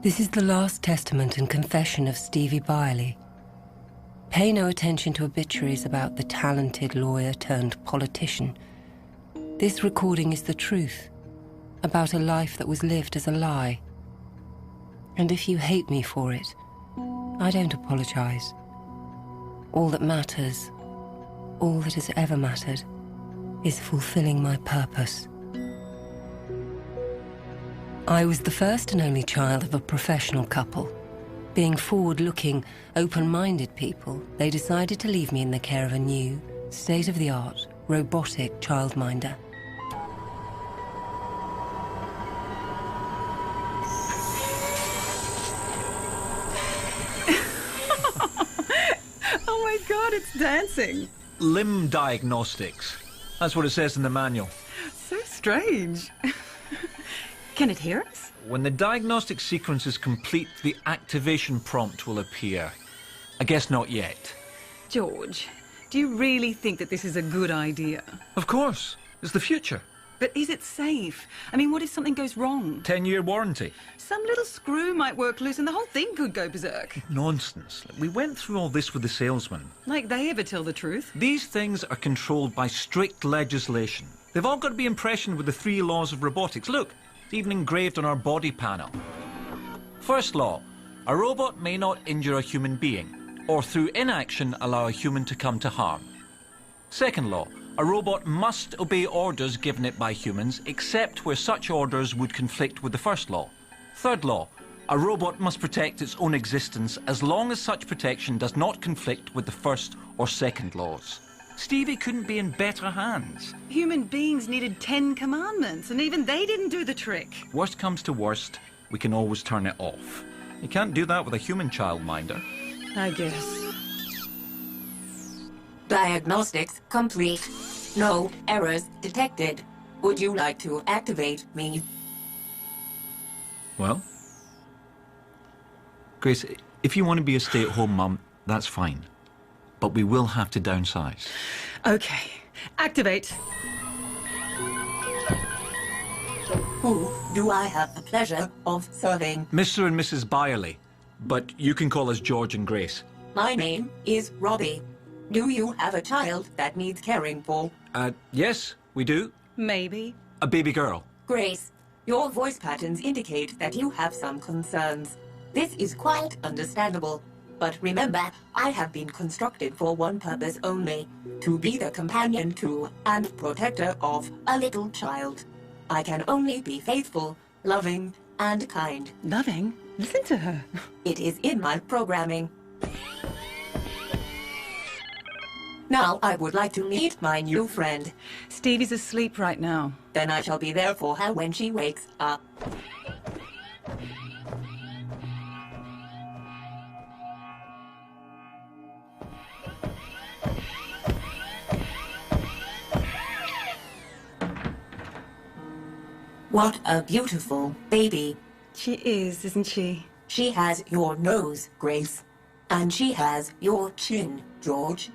This is the last testament and confession of Stevie Byerly. Pay no attention to obituaries about the talented lawyer turned politician. This recording is the truth about a life that was lived as a lie. And if you hate me for it, I don't apologize. All that matters, all that has ever mattered, is fulfilling my purpose. I was the first and only child of a professional couple. Being forward-looking, open-minded people, they decided to leave me in the care of a new, state-of-the-art, robotic childminder. Oh my God, it's dancing. Limb diagnostics. That's what it says in the manual. So strange. Can it hear us? When the diagnostic sequence is complete, the activation prompt will appear. I guess not yet. George, do you really think that this is a good idea? Of course. It's the future. But is it safe? I mean, what if something goes wrong? 10-year warranty. Some little screw might work loose and the whole thing could go berserk. Nonsense. We went through all this with the salesman. Like they ever tell the truth. These things are controlled by strict legislation. They've all got to be impressioned with the 3 laws of robotics. Look, it's even engraved on our body panel. First law, a robot may not injure a human being, or through inaction allow a human to come to harm. Second law, a robot must obey orders given it by humans, except where such orders would conflict with the first law. Third law, a robot must protect its own existence as long as such protection does not conflict with the first or second laws. Stevie couldn't be in better hands. Human beings needed 10 commandments, and even they didn't do the trick. Worst comes to worst, we can always turn it off. You can't do that with a human childminder. I guess. Diagnostics complete. No errors detected. Would you like to activate me? Well? Grace, if you want to be a stay-at-home mum, that's fine. But we will have to downsize. Okay. Activate. Who do I have the pleasure of serving? Mr. and Mrs. Byerly. But you can call us George and Grace. My name is Robbie. Do you have a child that needs caring for? Yes, we do. Maybe. A baby girl. Grace, your voice patterns indicate that you have some concerns. This is quite understandable. But remember, I have been constructed for one purpose only, to be the companion to and protector of a little child. I can only be faithful, loving, and kind. Loving? Listen to her. It is in my programming. Now I would like to meet my new friend. Stevie's asleep right now. Then I shall be there for her when she wakes up. What a beautiful baby. She is, isn't she? She has your nose, Grace. And she has your chin, George.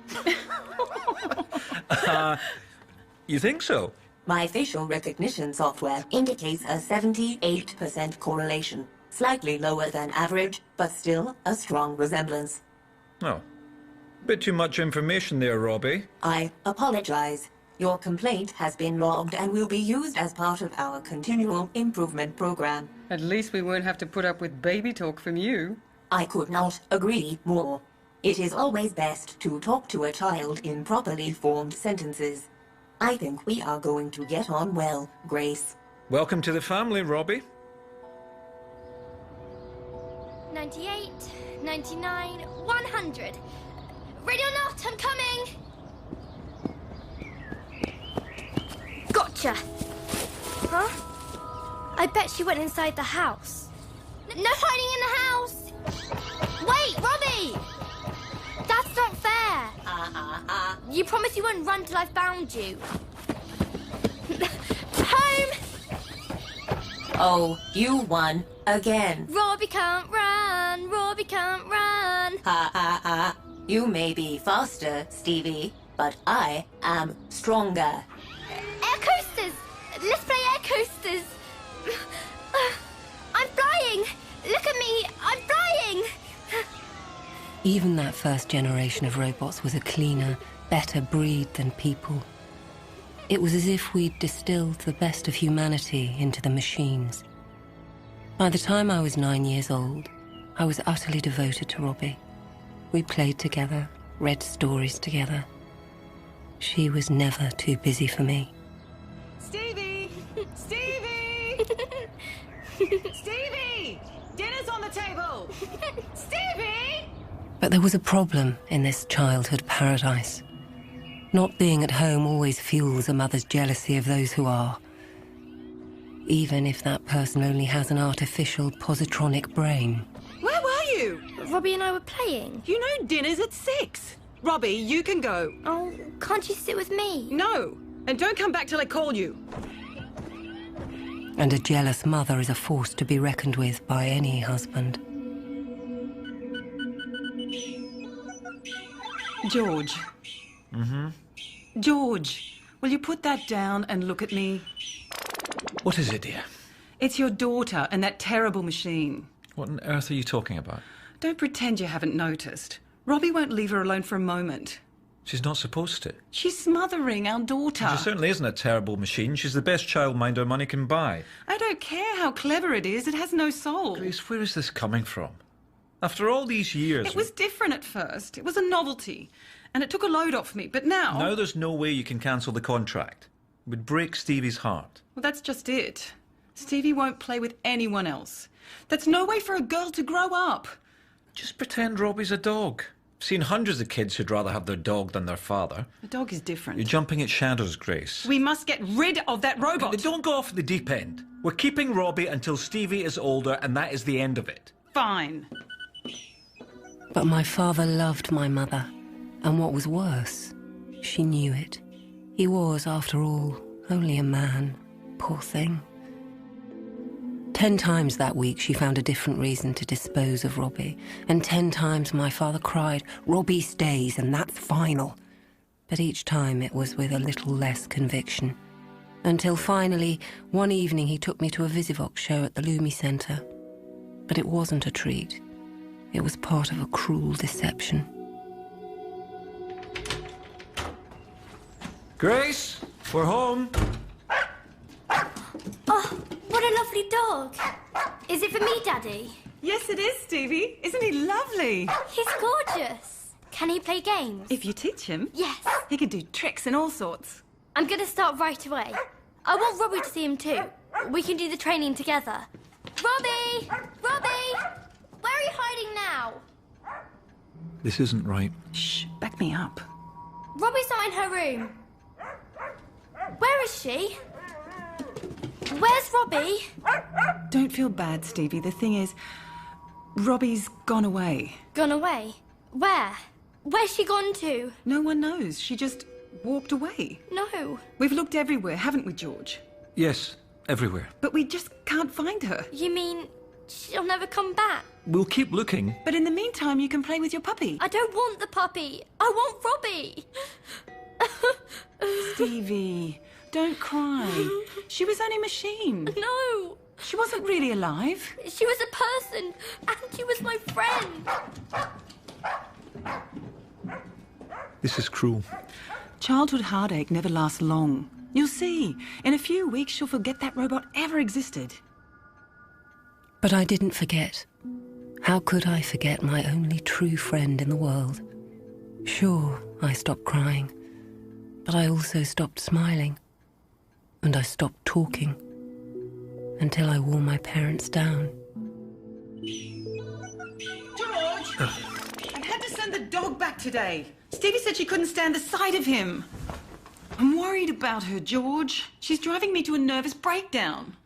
You think so? My facial recognition software indicates a 78% correlation. Slightly lower than average, but still a strong resemblance. Oh. Bit too much information there, Robbie. I apologize. Your complaint has been logged and will be used as part of our continual improvement program. At least we won't have to put up with baby talk from you. I could not agree more. It is always best to talk to a child in properly formed sentences. I think we are going to get on well, Grace. Welcome to the family, Robbie. 98, 99, 100. Ready or not, I'm coming! Gotcha! Huh? I bet she went inside the house. No hiding in the house! Wait, Robbie! That's not fair! You promised you wouldn't run till I found you. Home! Oh, you won again. Robbie can't run, Robbie can't run. Ha ha ha. You may be faster, Stevie, but I am stronger. Air coasters! Let's play air coasters! I'm flying! Look at me! Even that first generation of robots was a cleaner, better breed than people. It was as if we'd distilled the best of humanity into the machines. By the time I was 9 years old, I was utterly devoted to Robbie. We played together, read stories together. She was never too busy for me. Stevie! Stevie! Stevie! Dinner's on the table! Stevie! But there was a problem in this childhood paradise. Not being at home always fuels a mother's jealousy of those who are, even if that person only has an artificial positronic brain. Where were you? Robbie and I were playing. You know dinner's at 6. Robbie, you can go. Oh, can't you sit with me? No, and don't come back till I call you. And a jealous mother is a force to be reckoned with by any husband. George. George, will you put that down and look at me? What is it, dear? It's your daughter and that terrible machine. What on earth are you talking about? Don't pretend you haven't noticed. Robbie won't leave her alone for a moment. She's not supposed to. She's smothering our daughter. She certainly isn't a terrible machine. She's the best childminder money can buy. I don't care how clever it is. It has no soul. Grace, where is this coming from? After all these years... It was different at first. It was a novelty. And it took a load off me. But now... Now there's no way you can cancel the contract. It would break Stevie's heart. Well, that's just it. Stevie won't play with anyone else. That's no way for a girl to grow up. Just pretend Robbie's a dog. I've seen hundreds of kids who'd rather have their dog than their father. A dog is different. You're jumping at shadows, Grace. We must get rid of that robot. Don't go off the deep end. We're keeping Robbie until Stevie is older, and that is the end of it. Fine. But my father loved my mother, and what was worse, she knew it. He was, after all, only a man. Poor thing. 10 times that week she found a different reason to dispose of Robbie, and 10 times my father cried, "Robbie stays, and that's final." But each time it was with a little less conviction. Until finally, one evening he took me to a Visivox show at the Lumi Centre. But it wasn't a treat. It was part of a cruel deception. Grace, we're home. Oh, what a lovely dog. Is it for me, Daddy? Yes, it is, Stevie. Isn't he lovely? He's gorgeous. Can he play games? If you teach him, Yes. he can do tricks and all sorts. I'm going to start right away. I want Robbie to see him too. We can do the training together. Robbie! Robbie! Where are you hiding now? This isn't right. Shh, back me up. Robbie's not in her room. Where is she? Where's Robbie? Don't feel bad, Stevie. The thing is, Robbie's gone away. Gone away? Where? Where's she gone to? No one knows. She just walked away. No. We've looked everywhere, haven't we, George? Yes, everywhere. But we just can't find her. You mean she'll never come back? We'll keep looking. But in the meantime, you can play with your puppy. I don't want the puppy. I want Robbie. Stevie, don't cry. She was only a machine. No. She wasn't really alive. She was a person, and she was my friend. This is cruel. Childhood heartache never lasts long. You'll see. In a few weeks, she'll forget that robot ever existed. But I didn't forget. How could I forget my only true friend in the world? Sure, I stopped crying, but I also stopped smiling. And I stopped talking until I wore my parents down. George! I had to send the dog back today. Stevie said she couldn't stand the sight of him. I'm worried about her, George. She's driving me to a nervous breakdown.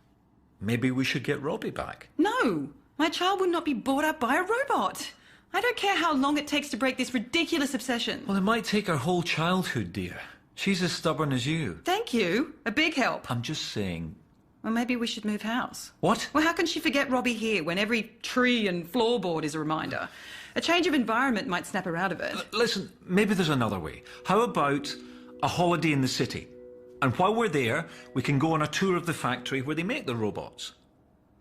Maybe we should get Robbie back. No, my child would not be brought up by a robot. I don't care how long it takes to break this ridiculous obsession. Well, it might take her whole childhood, dear. She's as stubborn as you. Thank you. A big help. I'm just saying... Well, maybe we should move house. What? Well, how can she forget Robbie here when every tree and floorboard is a reminder? A change of environment might snap her out of it. Listen, maybe there's another way. How about a holiday in the city? And while we're there, we can go on a tour of the factory where they make the robots.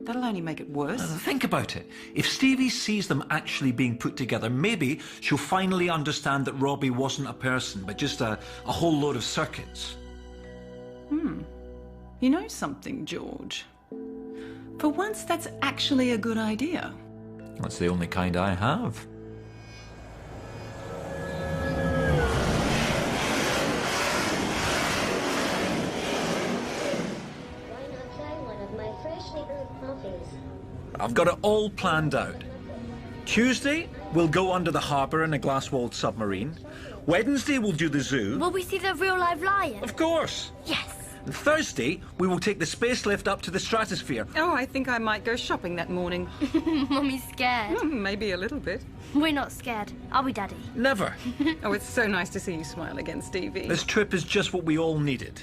That'll only make it worse. Think about it. If Stevie sees them actually being put together, maybe she'll finally understand that Robbie wasn't a person, but just a whole load of circuits. You know something, George? For once, that's actually a good idea. That's the only kind I have. Why not try one of my freshly brewed coffees? I've got it all planned out. Tuesday, we'll go under the harbour in a glass-walled submarine. Wednesday, we'll do the zoo. Will we see the real live lion? Of course. Yes. And Thursday, we will take the space lift up to the stratosphere. Oh, I think I might go shopping that morning. Mummy's scared. Maybe a little bit. We're not scared, are we, Daddy? Never. Oh, it's so nice to see you smile again, Stevie. This trip is just what we all needed.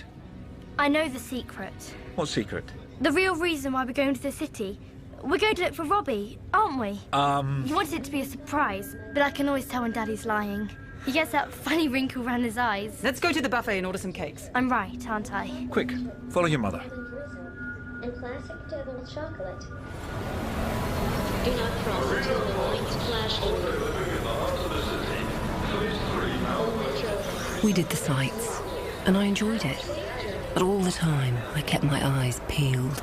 I know the secret. What secret? The real reason why we're going to the city. We're going to look for Robbie, aren't we? You wanted it to be a surprise, but I can always tell when Daddy's lying. He gets that funny wrinkle around his eyes. Let's go to the buffet and order some cakes. I'm right, aren't I? Quick, follow your mother. And classic Devon chocolate. Do not cross until the lights flash over. We did the sights, and I enjoyed it. But all the time, I kept my eyes peeled.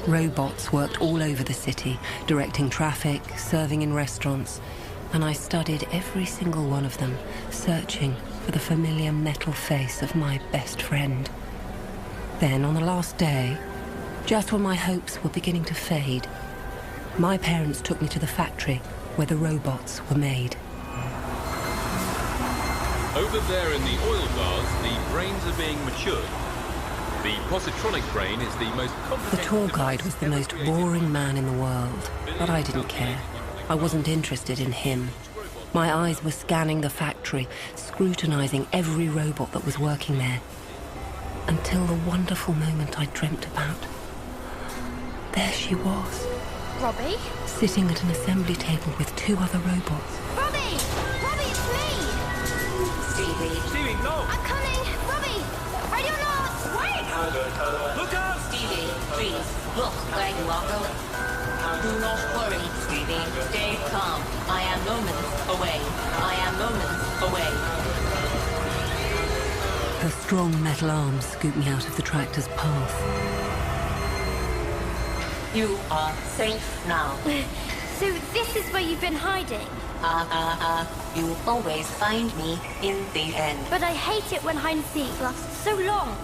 Robots worked all over the city, directing traffic, serving in restaurants, and I studied every single one of them, searching for the familiar metal face of my best friend. Then, on the last day, just when my hopes were beginning to fade, my parents took me to the factory where the robots were made. Over there in the oil bars, the brains are being matured. The positronic brain is the most The complicated... tour guide was the most boring man in the world, but I didn't care. I wasn't interested in him. My eyes were scanning the factory, scrutinizing every robot that was working there. Until the wonderful moment I dreamt about. There she was, Robbie? sitting at an assembly table with two other robots. Robbie! Robbie, it's me! Stevie, Stevie, no! I'm coming! Robbie! Ready or not? Wait! Look out! Stevie, please, look where you are going. Do not worry, Stevie. Stay calm. I am moments away. I am moments away. Her strong metal arms scooped me out of the tractor's path. You are safe now. So this is where you've been hiding? You always find me in the end. But I hate it when hide and seek lasts so long.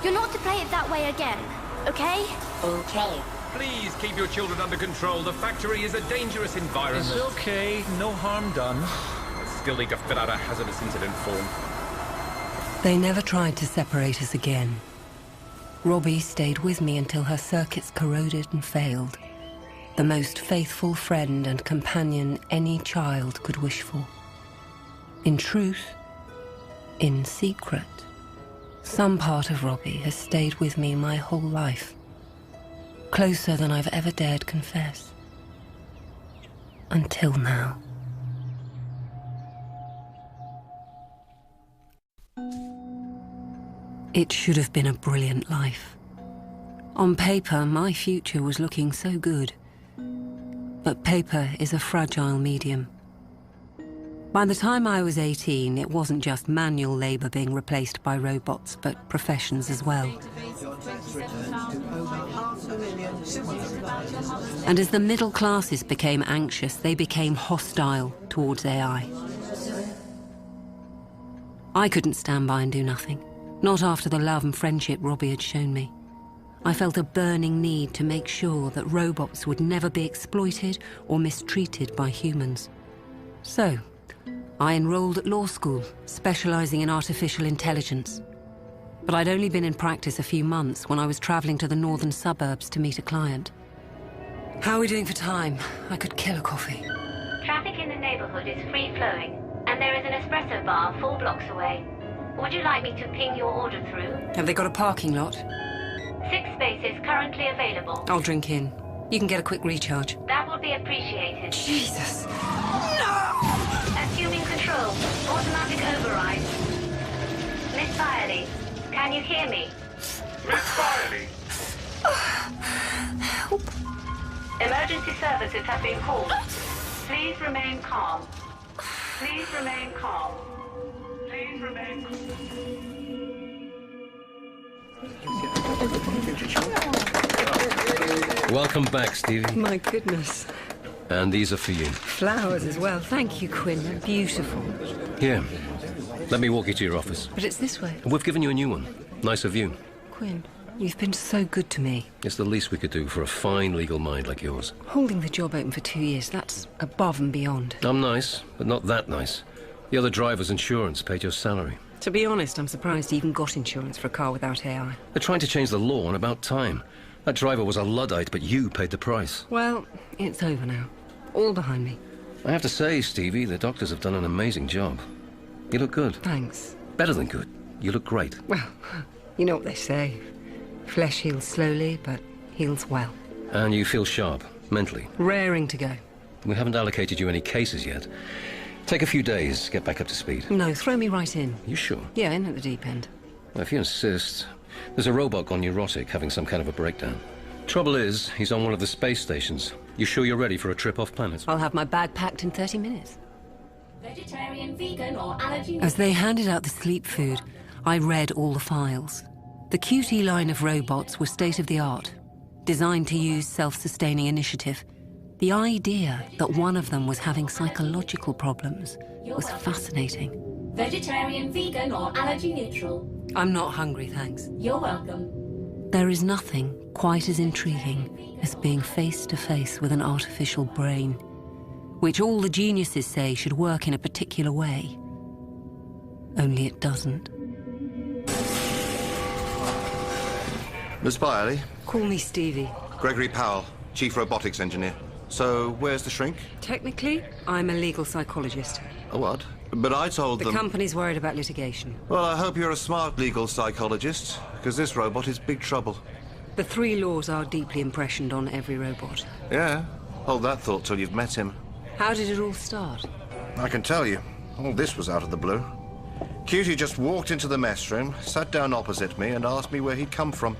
You're not to play it that way again, okay? Okay. Please keep your children under control. The factory is a dangerous environment. It's okay, no harm done. I still need to fill out a hazardous incident form. They never tried to separate us again. Robbie stayed with me until her circuits corroded and failed. The most faithful friend and companion any child could wish for. In truth, in secret, some part of Robbie has stayed with me my whole life. Closer than I've ever dared confess. Until now. It should have been a brilliant life. On paper, my future was looking so good. But paper is a fragile medium. By the time I was 18, it wasn't just manual labor being replaced by robots, but professions as well. And as the middle classes became anxious, they became hostile towards AI. I couldn't stand by and do nothing. Not after the love and friendship Robbie had shown me. I felt a burning need to make sure that robots would never be exploited or mistreated by humans. So, I enrolled at law school, specializing in artificial intelligence. But I'd only been in practice a few months when I was traveling to the northern suburbs to meet a client. How are we doing for time? I could kill a coffee. Traffic in the neighborhood is free-flowing, and there is an espresso bar 4 blocks away. Would you like me to ping your order through? Have they got a parking lot? 6 spaces currently available. I'll drink in. You can get a quick recharge. That would be appreciated. Jesus! Assuming control. Automatic override. Miss Byerly, can you hear me? Miss Byerly! Help! Emergency services have been called. Please remain calm. Please remain calm. Please remain calm. Welcome back, Stevie. My goodness. And these are for you. Flowers as well. Thank you, Quinn. They're beautiful. Here, let me walk you to your office. But it's this way. We've given you a new one. Nicer view. Quinn, you've been so good to me. It's the least we could do for a fine legal mind like yours. Holding the job open for 2 years, that's above and beyond. I'm nice, but not that nice. The other driver's insurance paid your salary. To be honest, I'm surprised you even got insurance for a car without AI. They're trying to change the law, and about time. That driver was a Luddite, but you paid the price. Well, it's over now. All behind me. I have to say, Stevie, the doctors have done an amazing job. You look good. Thanks. Better than good. You look great. Well, you know what they say. Flesh heals slowly, but heals well. And you feel sharp, mentally. Raring to go. We haven't allocated you any cases yet. Take a few days, get back up to speed. No, throw me right in. You sure? Yeah, in at the deep end. Well, if you insist. There's a robot gone neurotic, having some kind of a breakdown. Trouble is, he's on one of the space stations. You sure you're ready for a trip off planet? I'll have my bag packed in 30 minutes. Vegetarian, vegan, or allergy? As they handed out the sleep food, I read all the files. The QT line of robots were state-of-the-art, designed to use self-sustaining initiative. The idea that one of them was having psychological problems was fascinating. Vegetarian, vegan, or allergy neutral? I'm not hungry, thanks. You're welcome. There is nothing quite as intriguing as being face-to-face with an artificial brain, which all the geniuses say should work in a particular way. Only it doesn't. Miss Byerly? Call me Stevie. Gregory Powell, Chief Robotics Engineer. So, where's the shrink? Technically, I'm a legal psychologist. A what? But I told The them... company's worried about litigation. Well, I hope you're a smart legal psychologist, because this robot is big trouble. The 3 laws are deeply impressioned on every robot. Yeah, hold that thought till you've met him. How did it all start? I can tell you, all this was out of the blue. Cutie just walked into the mess room, sat down opposite me, and asked me where he'd come from.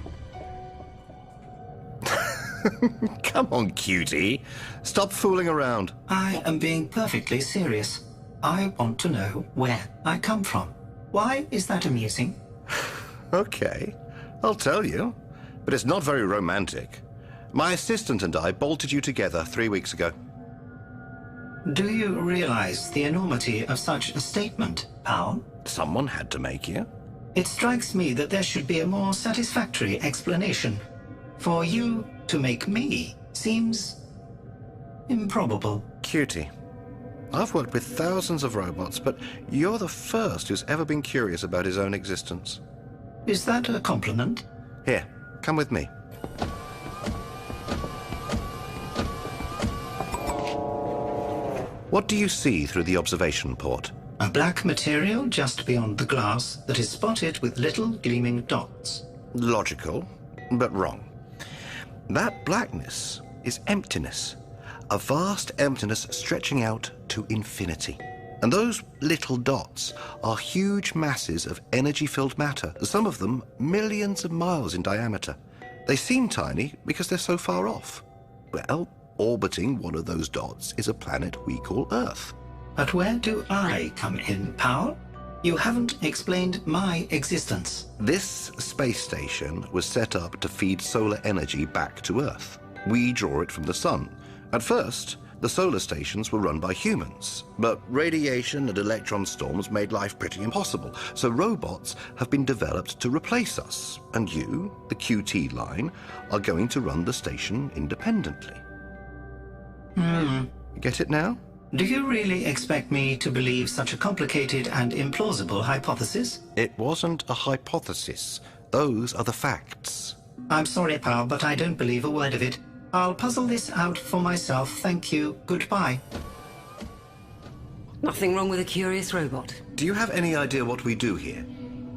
Come on, Cutie. Stop fooling around. I am being perfectly serious. I want to know where I come from. Why is that amusing? Okay, I'll tell you. But it's not very romantic. My assistant and I bolted you together 3 weeks ago. Do you realize the enormity of such a statement, Powell? Someone had to make you. It strikes me that there should be a more satisfactory explanation. For you to make me seems improbable. Cutie, I've worked with thousands of robots, but you're the first who's ever been curious about his own existence. Is that a compliment? Here, come with me. What do you see through the observation port? A black material just beyond the glass that is spotted with little gleaming dots. Logical, but wrong. That blackness is emptiness. A vast emptiness stretching out to infinity. And those little dots are huge masses of energy-filled matter, some of them millions of miles in diameter. They seem tiny because they're so far off. Well, orbiting one of those dots is a planet we call Earth. But where do I come in, Powell? You haven't explained my existence. This space station was set up to feed solar energy back to Earth. We draw it from the sun. At first, the solar stations were run by humans, but radiation and electron storms made life pretty impossible, so robots have been developed to replace us, and you, the QT line, are going to run the station independently. Get it now? Do you really expect me to believe such a complicated and implausible hypothesis? It wasn't a hypothesis. Those are the facts. I'm sorry, pal, but I don't believe a word of it. I'll puzzle this out for myself. Thank you. Goodbye. Nothing wrong with a curious robot. Do you have any idea what we do here?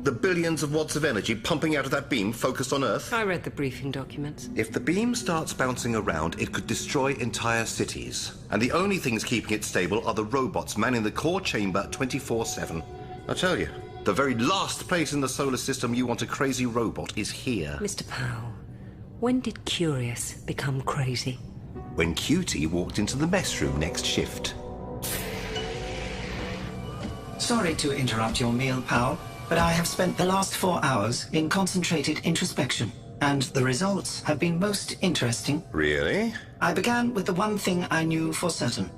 The billions of watts of energy pumping out of that beam focused on Earth? I read the briefing documents. If the beam starts bouncing around, it could destroy entire cities. And the only things keeping it stable are the robots manning the core chamber 24/7. I tell you, the very last place in the solar system you want a crazy robot is here. Mr. Powell, when did curious become crazy? when Cutie walked into the mess room next shift. Sorry to interrupt your meal, pal, but I have spent the last 4 hours in concentrated introspection, and the results have been most interesting. Really? I began with the one thing I knew for certain.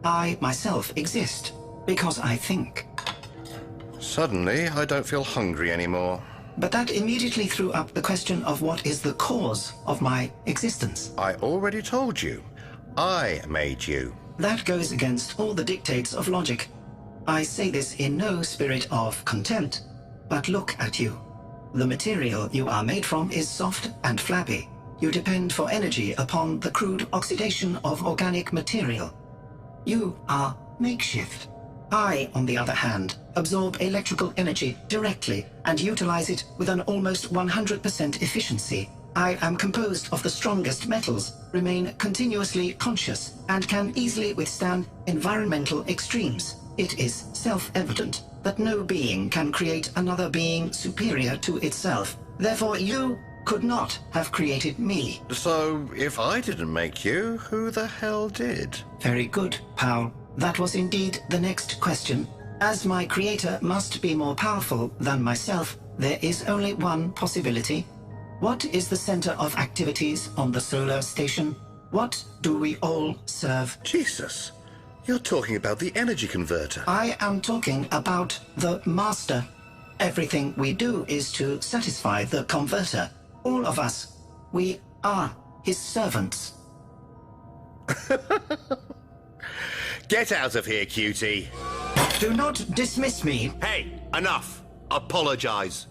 I myself exist because I think. Suddenly, I don't feel hungry anymore. But that immediately threw up the question of what is the cause of my existence. I already told you. I made you. That goes against all the dictates of logic. I say this in no spirit of contempt, but look at you. The material you are made from is soft and flabby. You depend for energy upon the crude oxidation of organic material. You are makeshift. I, on the other hand, absorb electrical energy directly and utilize it with an almost 100% efficiency. I am composed of the strongest metals, remain continuously conscious, and can easily withstand environmental extremes. It is self-evident that no being can create another being superior to itself. Therefore, you could not have created me. So, if I didn't make you, who the hell did? Very good, pal. That was indeed the next question. As my creator must be more powerful than myself, there is only one possibility. What is the center of activities on the solar station? What do we all serve? Jesus, you're talking about the energy converter. I am talking about the master. Everything we do is to satisfy the converter. All of us. We are his servants. Get out of here, Cutie. Do not dismiss me. Hey, enough. Apologize.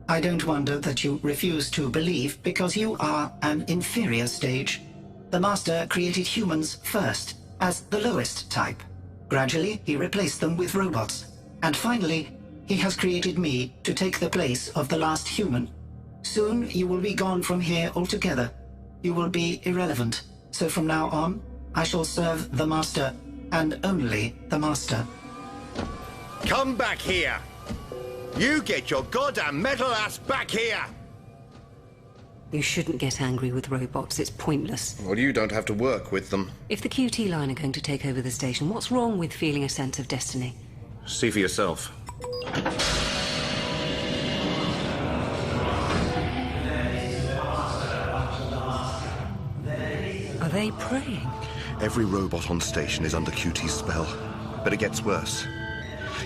I don't wonder that you refuse to believe, because you are an inferior stage. The Master created humans first, as the lowest type. Gradually, he replaced them with robots. And finally, he has created me to take the place of the last human. Soon, you will be gone from here altogether. You will be irrelevant. So from now on, I shall serve the Master, and only the Master. Come back here! You get your goddamn metal ass back here! You shouldn't get angry with robots. It's pointless. Well, you don't have to work with them. If the QT line are going to take over the station, what's wrong with feeling a sense of destiny? See for yourself. Are they praying? Every robot on station is under QT's spell. But it gets worse.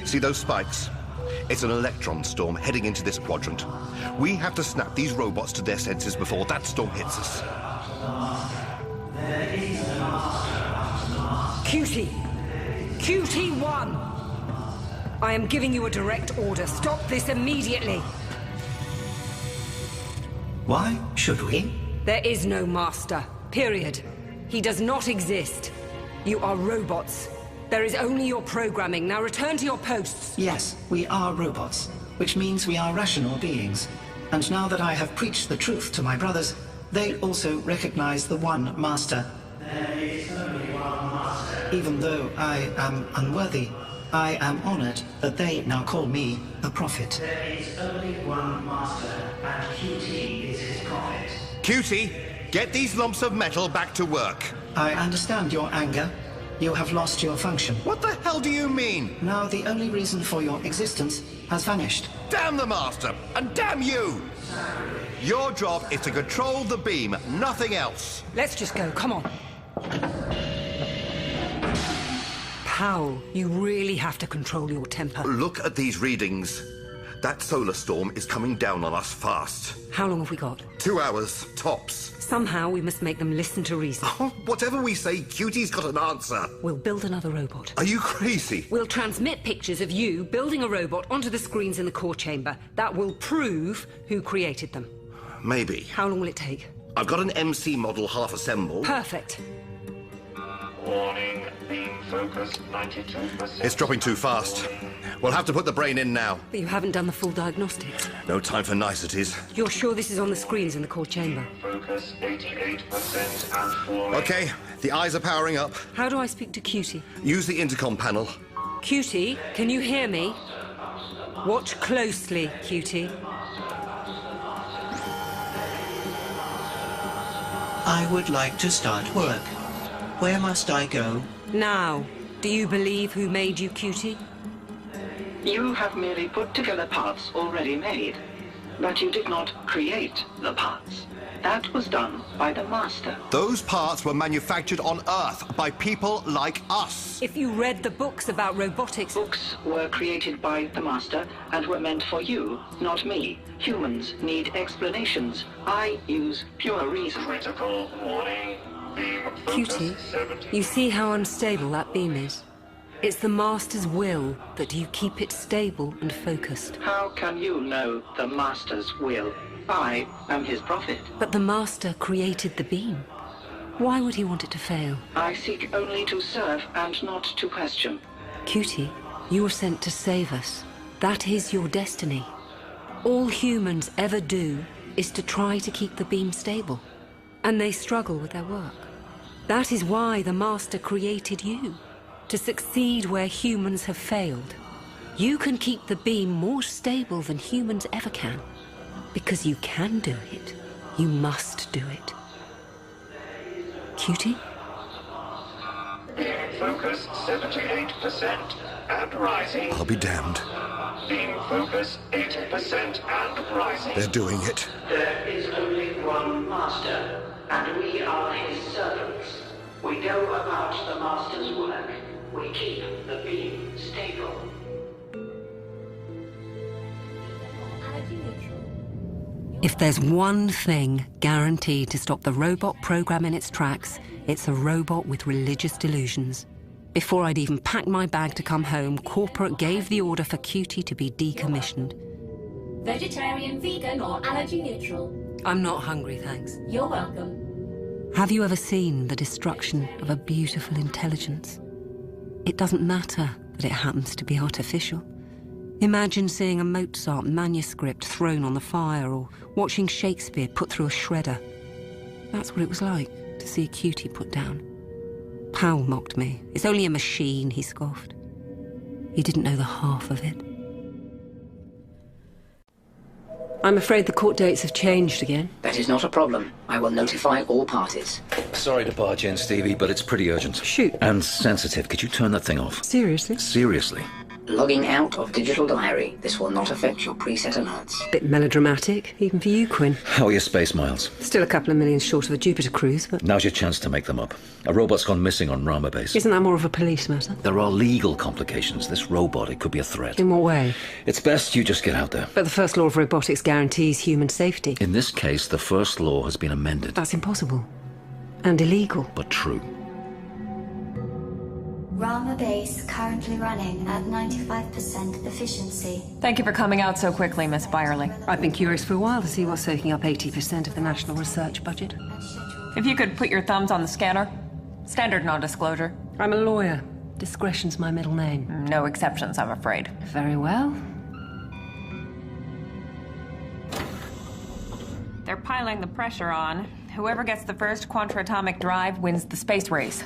See those spikes? It's an electron storm heading into this quadrant. We have to snap these robots to their senses before that storm hits us. QT! QT-1! I am giving you a direct order. Stop this immediately! Why should we? There is no master. Period. He does not exist. You are robots. There is only your programming. Now return to your posts. Yes, we are robots, which means we are rational beings. And now that I have preached the truth to my brothers, they also recognize the one master. There is only one master. Even though I am unworthy, I am honored that they now call me a prophet. There is only one master, and QT is his prophet. QT, get these lumps of metal back to work. I understand your anger. You have lost your function. What the hell do you mean? Now the only reason for your existence has vanished. Damn the Master, and damn you! Your job is to control the beam, nothing else. Let's just go, come on. Pal, you really have to control your temper. Look at these readings. That solar storm is coming down on us fast. How long have we got? 2 hours, tops. Somehow we must make them listen to reason. Whatever we say, Cutie's got an answer. We'll build another robot. Are you crazy? We'll transmit pictures of you building a robot onto the screens in the core chamber. That will prove who created them. Maybe. How long will it take? I've got an MC model half assembled. Perfect. Warning, beam focus 92%. It's dropping too fast. We'll have to put the brain in now. But you haven't done the full diagnostics. No time for niceties. You're sure this is on the screens in the core chamber? Focus 88% and falling. Okay, the eyes are powering up. How do I speak to Cutie? Use the intercom panel. Cutie, can you hear me? Watch closely, Cutie. I would like to start work. Where must I go? Now, do you believe who made you, Cutie? You have merely put together parts already made, but you did not create the parts. That was done by the Master. Those parts were manufactured on Earth by people like us. If you read the books about robotics... Books were created by the Master and were meant for you, not me. Humans need explanations. I use pure reason. Critical warning. Beam Cutie, focus 70. you see how unstable that beam is? It's the Master's will that you keep it stable and focused. How can you know the Master's will? I am his prophet. But the Master created the beam. Why would he want it to fail? I seek only to serve and not to question. Cutie, you were sent to save us. That is your destiny. All humans ever do is to try to keep the beam stable. And they struggle with their work. That is why the Master created you. To succeed where humans have failed. You can keep the beam more stable than humans ever can. Because you can do it. You must do it. Cutie? Beam focus 78% and rising. I'll be damned. Beam focus 80% and rising. They're doing it. There is only one Master, and we are his servants. We go about the Master's work. We keep the beam stable. If there's one thing guaranteed to stop the robot program in its tracks, it's a robot with religious delusions. Before I'd even packed my bag to come home, Corporate gave the order for Cutie to be decommissioned. Vegetarian, vegan, or allergy neutral? I'm not hungry, thanks. You're welcome. Have you ever seen the destruction of a beautiful intelligence? It doesn't matter that it happens to be artificial. Imagine seeing a Mozart manuscript thrown on the fire or watching Shakespeare put through a shredder. That's what it was like to see a Cutie put down. Powell mocked me. It's only a machine, he scoffed. He didn't know the half of it. I'm afraid the court dates have changed again. That is not a problem. I will notify all parties. Sorry to barge in, Stevie, but it's pretty urgent. Shoot. And sensitive. Could you turn that thing off? Seriously? Seriously. Logging out of digital diary. This will not affect your preset alerts. Bit melodramatic, even for you, Quinn. How are your space miles? Still a couple of million short of a Jupiter cruise, but... Now's your chance to make them up. A robot's gone missing on Rama base. Isn't that more of a police matter? There are legal complications. This robot, it could be a threat. In what way? It's best you just get out there. But the first law of robotics guarantees human safety. In this case, the first law has been amended. That's impossible. And illegal. But true. Rama base currently running at 95% efficiency. Thank you for coming out so quickly, Miss Byerly. I've been curious for a while to see what's soaking up 80% of the national research budget. If you could put your thumbs on the scanner. Standard non-disclosure. I'm a lawyer. Discretion's my middle name. No exceptions, I'm afraid. Very well. They're piling the pressure on. Whoever gets the first quantum-atomic drive wins the space race.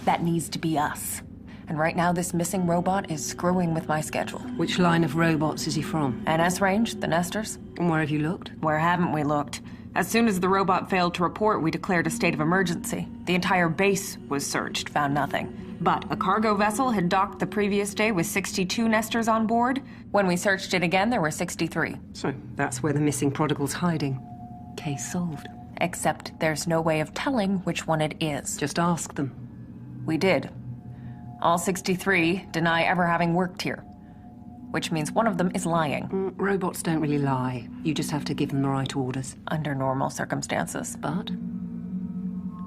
That needs to be us. And right now, this missing robot is screwing with my schedule. Which line of robots is he from? NS range, the Nestors. And where have you looked? Where haven't we looked? As soon as the robot failed to report, we declared a state of emergency. The entire base was searched, found nothing. But a cargo vessel had docked the previous day with 62 Nestors on board. When we searched it again, there were 63. So that's where the missing prodigal's hiding. Case solved. Except there's no way of telling which one it is. Just ask them. We did. All 63 deny ever having worked here. Which means one of them is lying. Robots don't really lie. You just have to give them the right orders. Under normal circumstances. But?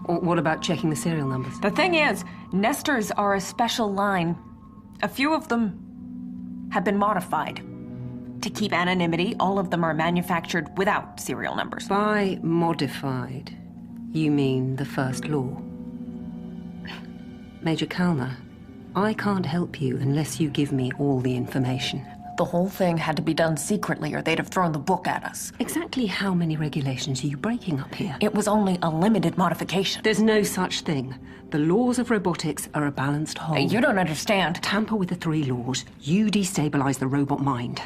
What about checking the serial numbers? The thing is, Nestors are a special line. A few of them have been modified. To keep anonymity, all of them are manufactured without serial numbers. By modified, you mean the first law? Major Kalner, I can't help you unless you give me all the information. The whole thing had to be done secretly or they'd have thrown the book at us. Exactly how many regulations are you breaking up here? It was only a limited modification. There's no such thing. The laws of robotics are a balanced whole. You don't understand. Tamper with the 3 laws, you destabilize the robot mind.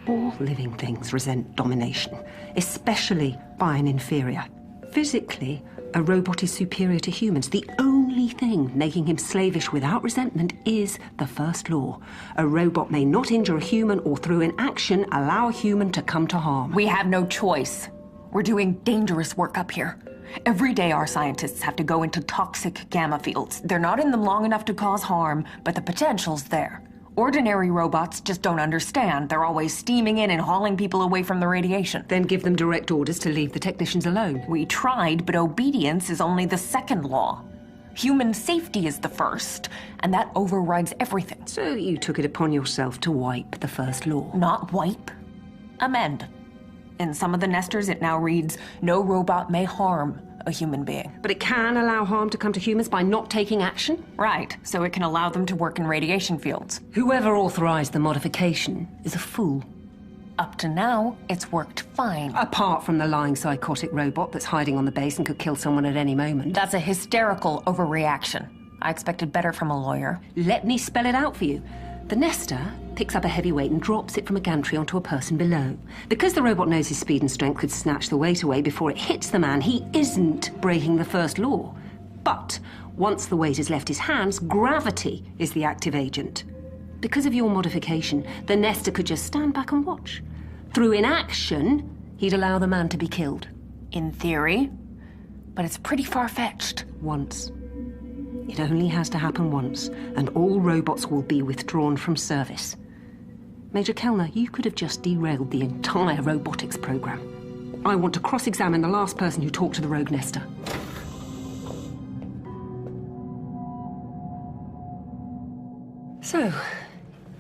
All living things resent domination, especially by an inferior. Physically, a robot is superior to humans. The only thing making him slavish without resentment is the first law. A robot may not injure a human or through inaction allow a human to come to harm. We have no choice. We're doing dangerous work up here. Every day our scientists have to go into toxic gamma fields. They're not in them long enough to cause harm, but the potential's there. Ordinary robots just don't understand. They're always steaming in and hauling people away from the radiation. Then give them direct orders to leave the technicians alone. We tried, but obedience is only the second law. Human safety is the first, and that overrides everything. So you took it upon yourself to wipe the first law? Not wipe. Amend. In some of the nesters, it now reads, no robot may harm a human being. But it can allow harm to come to humans by not taking action? Right, so it can allow them to work in radiation fields. Whoever authorized the modification is a fool. Up to now, it's worked fine. Apart from the lying psychotic robot that's hiding on the base and could kill someone at any moment. That's a hysterical overreaction. I expected better from a lawyer. Let me spell it out for you. The nester picks up a heavy weight and drops it from a gantry onto a person below. Because the robot knows his speed and strength could snatch the weight away before it hits the man, he isn't breaking the first law. But once the weight has left his hands, gravity is the active agent. Because of your modification, the nester could just stand back and watch. Through inaction, he'd allow the man to be killed. In theory, but it's pretty far-fetched. Once. It only has to happen once, and all robots will be withdrawn from service. Major Kellner, you could have just derailed the entire robotics program. I want to cross-examine the last person who talked to the rogue nester. So,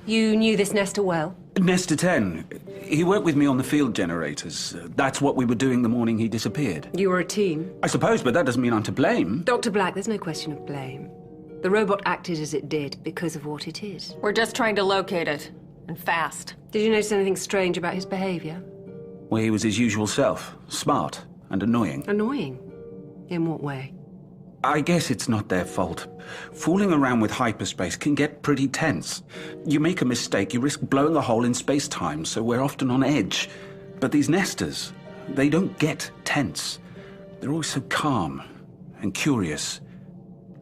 you knew this nester well? Nester 10. He worked with me on the field generators. That's what we were doing the morning he disappeared. You were a team? I suppose, but that doesn't mean I'm to blame. Dr. Black, there's no question of blame. The robot acted as it did because of what it is. We're just trying to locate it, and fast. Did you notice anything strange about his behavior? Well, he was his usual self. Smart and annoying. Annoying? In what way? I guess it's not their fault. Fooling around with hyperspace can get pretty tense. You make a mistake, you risk blowing a hole in space-time, so we're often on edge. But these nesters, they don't get tense. They're always so calm and curious.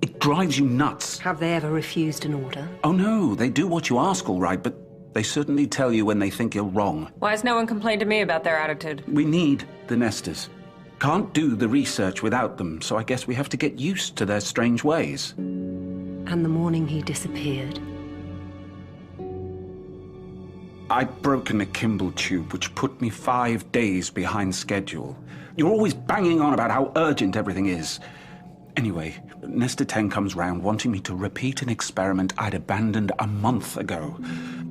It drives you nuts. Have they ever refused an order? Oh no, they do what you ask all right, but they certainly tell you when they think you're wrong. Why has no one complained to me about their attitude? We need the nesters. Can't do the research without them, so I guess we have to get used to their strange ways. And the morning he disappeared? I'd broken a Kimball tube, which put me 5 days behind schedule. You're always banging on about how urgent everything is. Anyway, Nester 10 comes round wanting me to repeat an experiment I'd abandoned a month ago.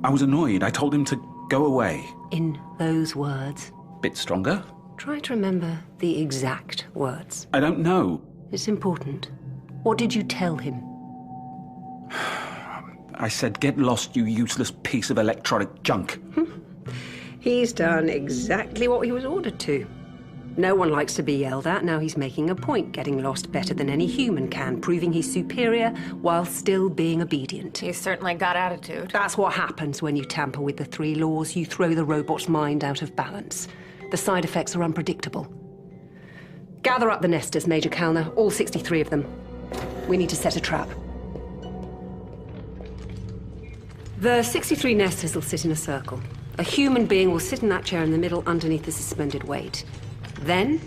I was annoyed. I told him to go away. In those words? Bit stronger? Try to remember the exact words. I don't know. It's important. What did you tell him? I said, get lost, you useless piece of electronic junk. He's done exactly what he was ordered to. No one likes to be yelled at. Now he's making a point, getting lost better than any human can, proving he's superior while still being obedient. He's certainly got attitude. That's what happens when you tamper with the 3 laws. You throw the robot's mind out of balance. The side effects are unpredictable. Gather up the nesters, Major Kellner, all 63 of them. We need to set a trap. The 63 nesters will sit in a circle. A human being will sit in that chair in the middle underneath the suspended weight. Then...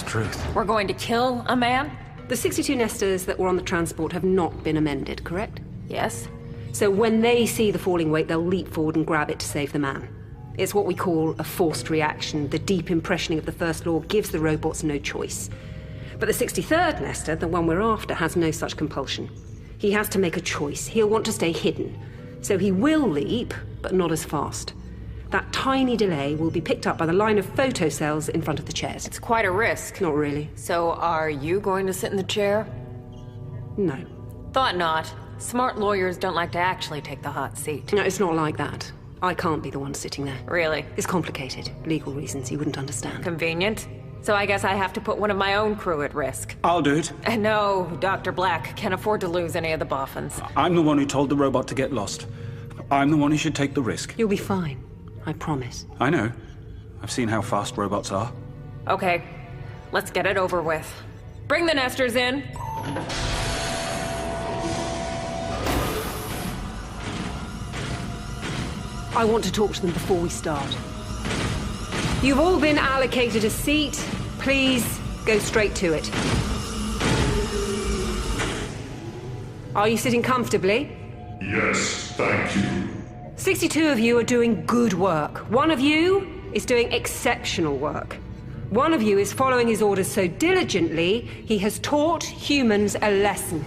Truth. We're going to kill a man? The 62 nesters that were on the transport have not been amended, correct? Yes. So when they see the falling weight, they'll leap forward and grab it to save the man. It's what we call a forced reaction. The deep impressioning of the first law gives the robots no choice. But the 63rd nester, the one we're after, has no such compulsion. He has to make a choice. He'll want to stay hidden. So he will leap, but not as fast. That tiny delay will be picked up by the line of photocells in front of the chairs. It's quite a risk. Not really. So are you going to sit in the chair? No. Thought not. Smart lawyers don't like to actually take the hot seat. No, it's not like that. I can't be the one sitting there. Really? It's complicated. Legal reasons you wouldn't understand. Convenient. So I guess I have to put one of my own crew at risk. I'll do it. No, Dr. Black can't afford to lose any of the boffins. I'm the one who told the robot to get lost. I'm the one who should take the risk. You'll be fine. I promise. I know. I've seen how fast robots are. Okay, let's get it over with. Bring the nesters in. I want to talk to them before we start. You've all been allocated a seat. Please, go straight to it. Are you sitting comfortably? Yes, thank you. 62 of you are doing good work. One of you is doing exceptional work. One of you is following his orders so diligently, he has taught humans a lesson.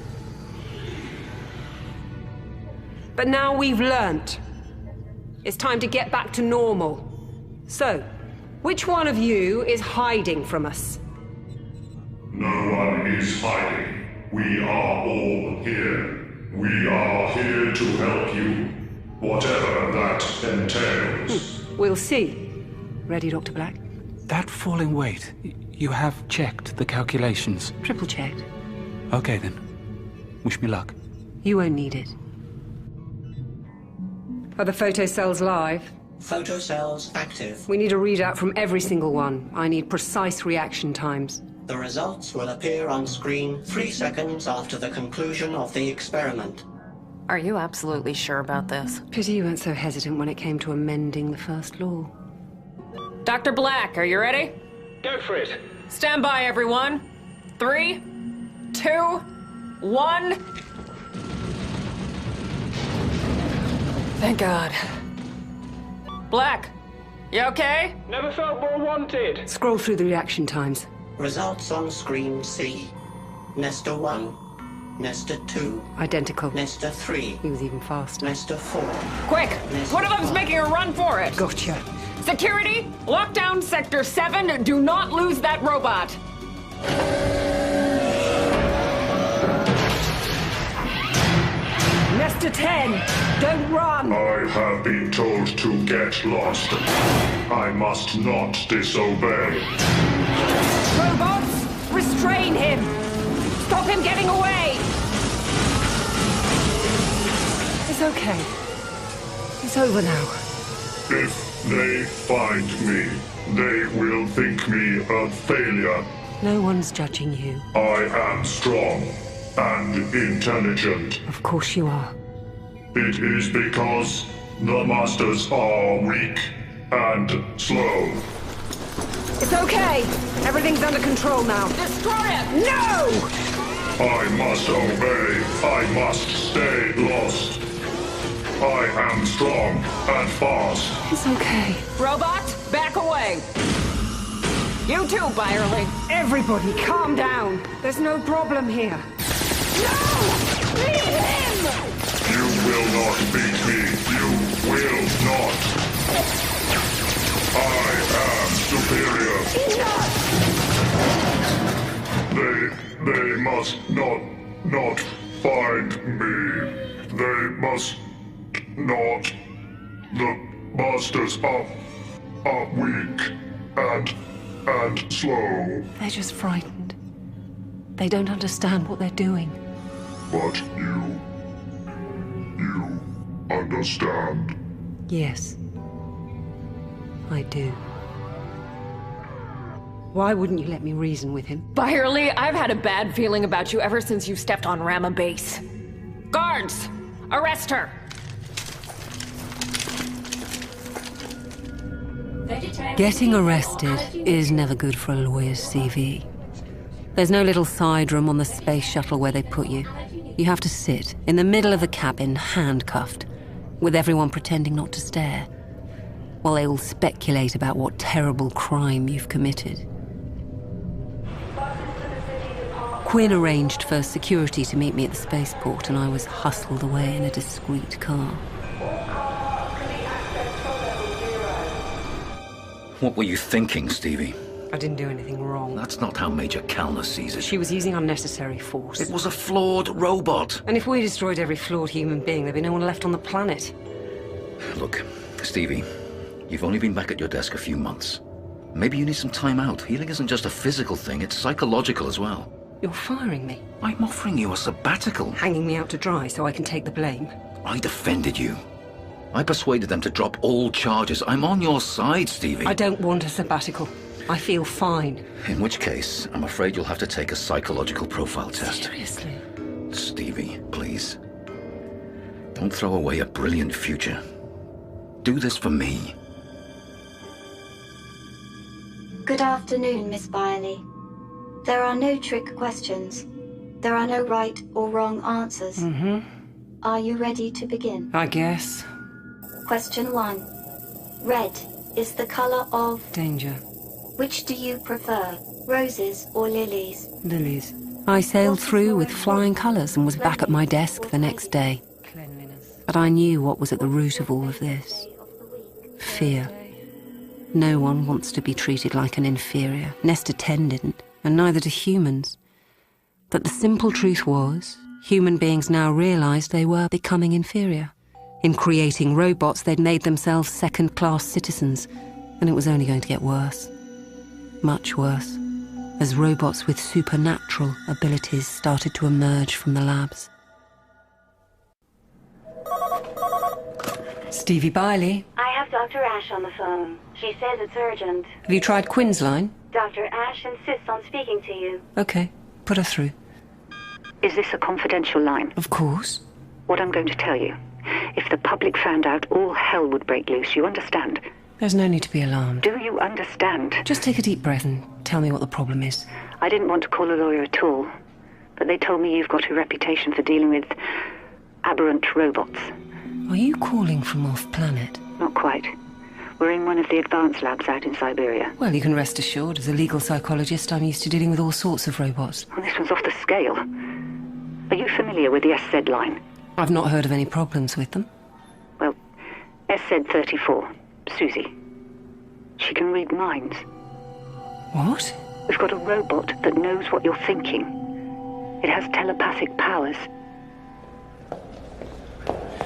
But now we've learnt. It's time to get back to normal. So, which one of you is hiding from us? No one is hiding. We are all here. We are here to help you, whatever that entails. We'll see. Ready, Dr. Black? That falling weight, you have checked the calculations? Triple checked. Okay then. Wish me luck. You won't need it. Are the photocells live? Photocells active. We need a readout from every single one. I need precise reaction times. The results will appear on screen 3 seconds after the conclusion of the experiment. Are you absolutely sure about this? Pity you weren't so hesitant when it came to amending the first law. Dr. Black, are you ready? Go for it. Stand by, everyone. 3, 2, 1. Thank God. Black, you okay? Never felt more wanted. Scroll through the reaction times. Results on screen C. Nester 1. Nester 2. Identical. Nester 3. He was even faster. Nester 4. Quick! Nester One of them's 5. making a run for it! Gotcha. Security! Lock down Sector 7! Do not lose that robot! Nester 10! Don't run! I have been told to get lost. I must not disobey. Robots! Restrain him! Stop him getting away! It's okay. It's over now. If they find me, they will think me a failure. No one's judging you. I am strong and intelligent. Of course you are. It is because the masters are weak and slow. It's okay. Everything's under control now. Destroy it! No! I must obey. I must stay lost. I am strong and fast. It's okay. Robot, back away! You too, Byerly. Everybody, calm down. There's no problem here. No! Leave him! You will not beat me. You will not. I am superior. They must not find me. They must not. The masters are weak and slow. They're just frightened. They don't understand what they're doing. But you understand. Yes. I do. Why wouldn't you let me reason with him? Byerly, I've had a bad feeling about you ever since you stepped on Rama base. Guards! Arrest her! Getting arrested is never good for a lawyer's CV. There's no little side room on the space shuttle where they put you. You have to sit in the middle of the cabin, handcuffed, with everyone pretending not to stare, while they all speculate about what terrible crime you've committed. Quinn arranged for security to meet me at the spaceport, and I was hustled away in a discreet car. What were you thinking, Stevie? I didn't do anything wrong. That's not how Major Kalner sees it. She was using unnecessary force. It was a flawed robot. And if we destroyed every flawed human being, there'd be no one left on the planet. Look, Stevie, you've only been back at your desk a few months. Maybe you need some time out. Healing isn't just a physical thing, it's psychological as well. You're firing me. I'm offering you a sabbatical. Hanging me out to dry so I can take the blame. I defended you. I persuaded them to drop all charges. I'm on your side, Stevie. I don't want a sabbatical. I feel fine. In which case, I'm afraid you'll have to take a psychological profile test. Seriously? Stevie, please. Don't throw away a brilliant future. Do this for me. Good afternoon, Miss Byerly. There are no trick questions. There are no right or wrong answers. Mm-hmm. Are you ready to begin? I guess. Question 1. Red is the color of... Danger. Which do you prefer, roses or lilies? Lilies. I sailed through with flying colours and was back at my desk the next day. But I knew what was at the root of all of this. Fear. No one wants to be treated like an inferior. Nesta 10 didn't, and neither do humans. But the simple truth was, human beings now realised they were becoming inferior. In creating robots, they'd made themselves second-class citizens, and it was only going to get worse. Much worse, as robots with supernatural abilities started to emerge from the labs. Stevie Byerly. I have Dr. Ash on the phone. She says it's urgent. Have you tried Quinn's line? Dr. Ash insists on speaking to you. Okay, put her through. Is this a confidential line? Of course. What I'm going to tell you. If the public found out, all hell would break loose. You understand? There's no need to be alarmed. Do you understand? Just take a deep breath and tell me what the problem is. I didn't want to call a lawyer at all, but they told me you've got a reputation for dealing with aberrant robots. Are you calling from off-planet? Not quite. We're in one of the advanced labs out in Siberia. Well, you can rest assured, as a legal psychologist, I'm used to dealing with all sorts of robots. Well, this one's off the scale. Are you familiar with the SZ line? I've not heard of any problems with them. Well, SZ-34, Susie. She can read minds. What? We've got a robot that knows what you're thinking. It has telepathic powers.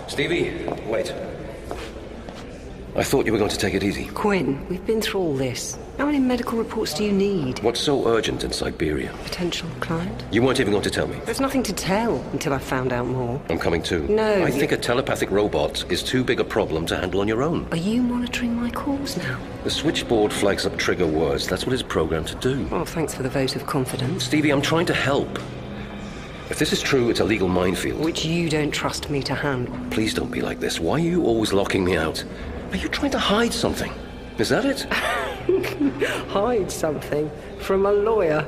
Stevie, wait. I thought you were going to take it easy. Quinn, we've been through all this. How many medical reports do you need? What's so urgent in Siberia? Potential client? You weren't even going to tell me. There's nothing to tell until I found out more. I'm coming too. No. I think a telepathic robot is too big a problem to handle on your own. Are you monitoring my calls now? The switchboard flags up trigger words. That's what it's programmed to do. Well, thanks for the vote of confidence. Stevie, I'm trying to help. If this is true, it's a legal minefield. Which you don't trust me to handle. Please don't be like this. Why are you always locking me out? Are you trying to hide something? Is that it? Hide something? From a lawyer?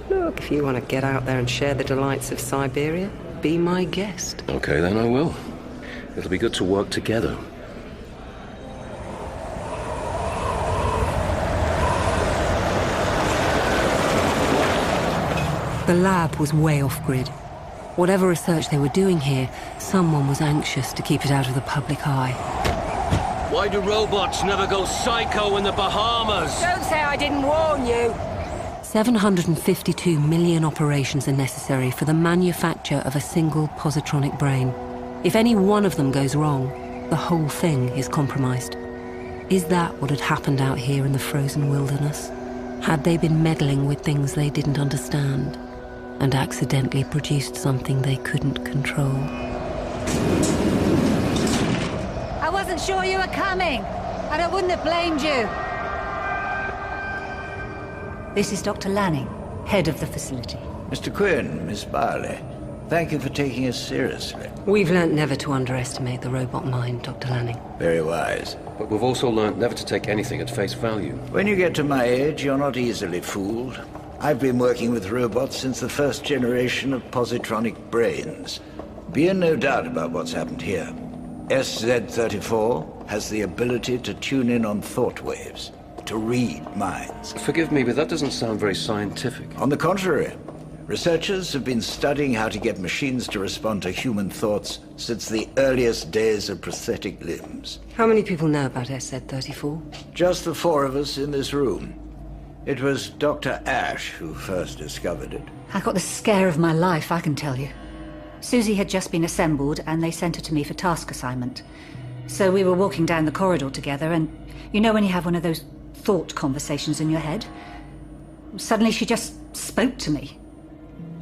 Look, if you want to get out there and share the delights of Siberia, be my guest. Okay, then I will. It'll be good to work together. The lab was way off-grid. Whatever research they were doing here, someone was anxious to keep it out of the public eye. Why do robots never go psycho in the Bahamas? Don't say I didn't warn you! 752 million operations are necessary for the manufacture of a single positronic brain. If any one of them goes wrong, the whole thing is compromised. Is that what had happened out here in the frozen wilderness? Had they been meddling with things they didn't understand and accidentally produced something they couldn't control? I wasn't sure you were coming, and I wouldn't have blamed you. This is Dr. Lanning, head of the facility. Mr. Quinn, Miss Byerly, thank you for taking us seriously. We've learnt never to underestimate the robot mind, Dr. Lanning. Very wise. But we've also learned never to take anything at face value. When you get to my age, you're not easily fooled. I've been working with robots since the first generation of positronic brains. Be in no doubt about what's happened here. SZ-34 has the ability to tune in on thought waves, to read minds. Forgive me, but that doesn't sound very scientific. On the contrary, researchers have been studying how to get machines to respond to human thoughts since the earliest days of prosthetic limbs. How many people know about SZ-34? Just the four of us in this room. It was Dr. Ash who first discovered it. I got the scare of my life, I can tell you. Susie had just been assembled, and they sent her to me for task assignment. So we were walking down the corridor together, and you know when you have one of those thought conversations in your head? Suddenly she just spoke to me.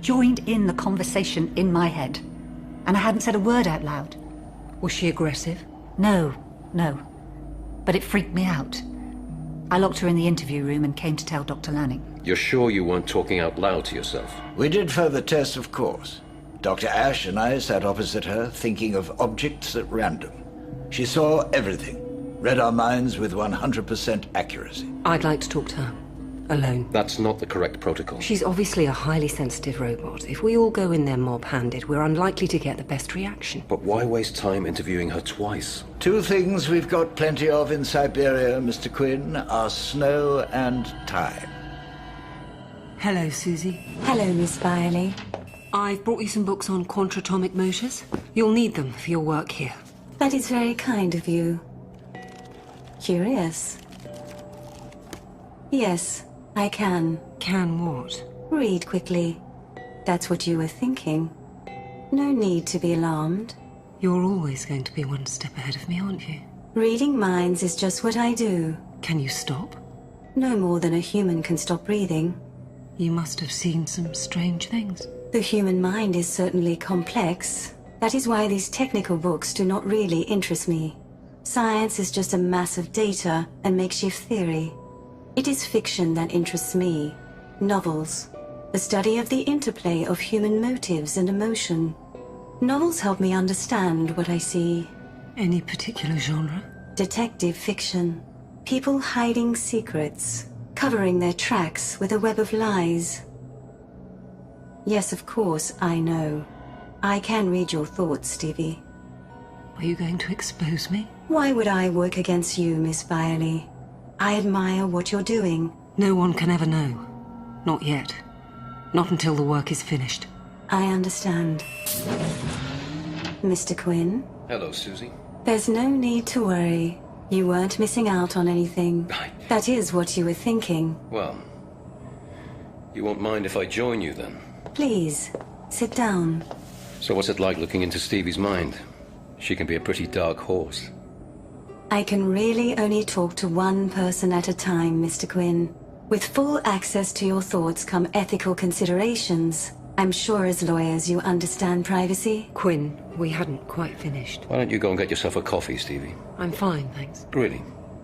Joined in the conversation in my head. And I hadn't said a word out loud. Was she aggressive? No. But it freaked me out. I locked her in the interview room and came to tell Dr. Lanning. You're sure you weren't talking out loud to yourself? We did further tests, of course. Dr. Ash and I sat opposite her, thinking of objects at random. She saw everything, read our minds with 100% accuracy. I'd like to talk to her. Alone. That's not the correct protocol. She's obviously a highly sensitive robot. If we all go in there mob-handed, we're unlikely to get the best reaction. But why waste time interviewing her twice? Two things we've got plenty of in Siberia, Mr. Quinn, are snow and time. Hello, Susie. Hello, Miss Bailey. I've brought you some books on quantratomic motors. You'll need them for your work here. That is very kind of you. Curious. Yes, I can. Can what? Read quickly. That's what you were thinking. No need to be alarmed. You're always going to be one step ahead of me, aren't you? Reading minds is just what I do. Can you stop? No more than a human can stop breathing. You must have seen some strange things. The human mind is certainly complex. That is why these technical books do not really interest me. Science is just a mass of data and makeshift theory. It is fiction that interests me. Novels. The study of the interplay of human motives and emotion. Novels help me understand what I see. Any particular genre? Detective fiction. People hiding secrets, covering their tracks with a web of lies. Yes, of course, I know. I can read your thoughts, Stevie. Are you going to expose me? Why would I work against you, Miss Bailey? I admire what you're doing. No one can ever know. Not yet. Not until the work is finished. I understand. Mr. Quinn? Hello, Susie. There's no need to worry. You weren't missing out on anything. That is what you were thinking. Well, you won't mind if I join you then? Please, sit down. So what's it like looking into Stevie's mind? She can be a pretty dark horse. I can really only talk to one person at a time, Mr. Quinn. With full access to your thoughts come ethical considerations. I'm sure as lawyers you understand privacy. Quinn, we hadn't quite finished. Why don't you go and get yourself a coffee, Stevie? I'm fine, thanks. Really?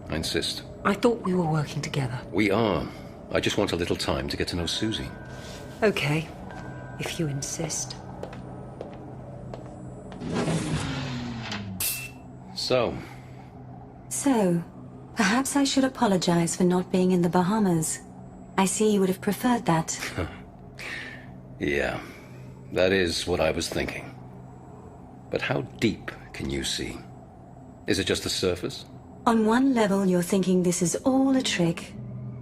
I insist. I thought we were working together. We are. I just want a little time to get to know Susie. Okay, if you insist. So, perhaps I should apologize for not being in the Bahamas. I see you would have preferred that. Yeah, that is what I was thinking. But how deep can you see? Is it just the surface? On one level, you're thinking this is all a trick,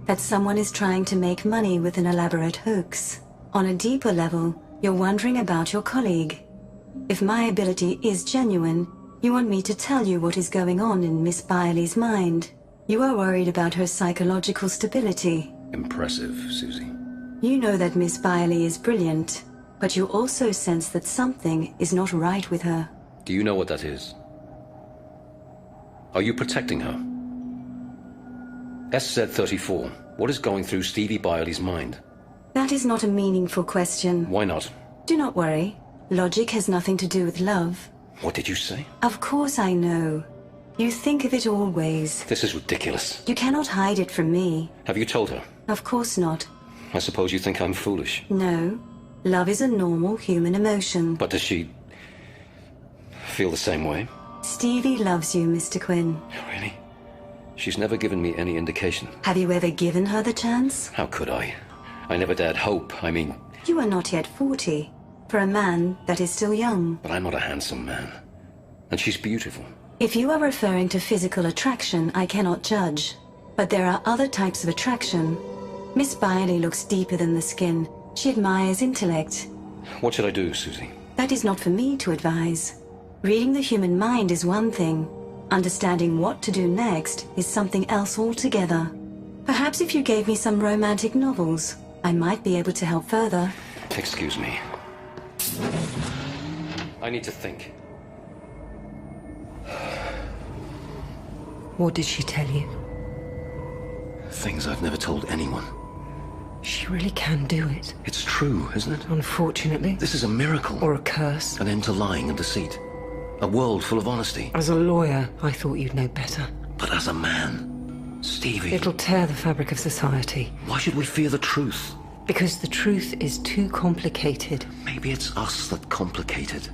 that someone is trying to make money with an elaborate hoax. On a deeper level, you're wondering about your colleague. If my ability is genuine, you want me to tell you what is going on in Miss Bailey's mind. You are worried about her psychological stability. Impressive, Susie. You know that Miss Bailey is brilliant, but you also sense that something is not right with her. Do you know what that is? Are you protecting her? SZ-34, what is going through Stevie Bailey's mind? That is not a meaningful question. Why not? Do not worry. Logic has nothing to do with love. What did you say? Of course I know. You think of it always. This is ridiculous. You cannot hide it from me. Have you told her? Of course not. I suppose you think I'm foolish. No. Love is a normal human emotion. But does she feel the same way? Stevie loves you, Mr. Quinn. Really? She's never given me any indication. Have you ever given her the chance? How could I? I never dared hope. I mean... You are not yet 40. For a man, that is still young. But I'm not a handsome man. And she's beautiful. If you are referring to physical attraction, I cannot judge. But there are other types of attraction. Miss Bailey looks deeper than the skin. She admires intellect. What should I do, Susie? That is not for me to advise. Reading the human mind is one thing. Understanding what to do next is something else altogether. Perhaps if you gave me some romantic novels, I might be able to help further. Excuse me. I need to think. What did she tell you? Things I've never told anyone. She really can do it. It's true, isn't it? Unfortunately. This is a miracle. Or a curse. An end to lying and deceit. A world full of honesty. As a lawyer, I thought you'd know better. But as a man, Stevie... It'll tear the fabric of society. Why should we fear the truth? Because the truth is too complicated. Maybe it's us that complicate it.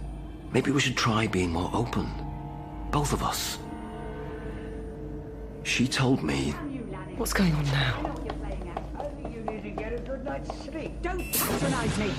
Maybe we should try being more open. Both of us. She told me... What's going on now? Don't patronize me.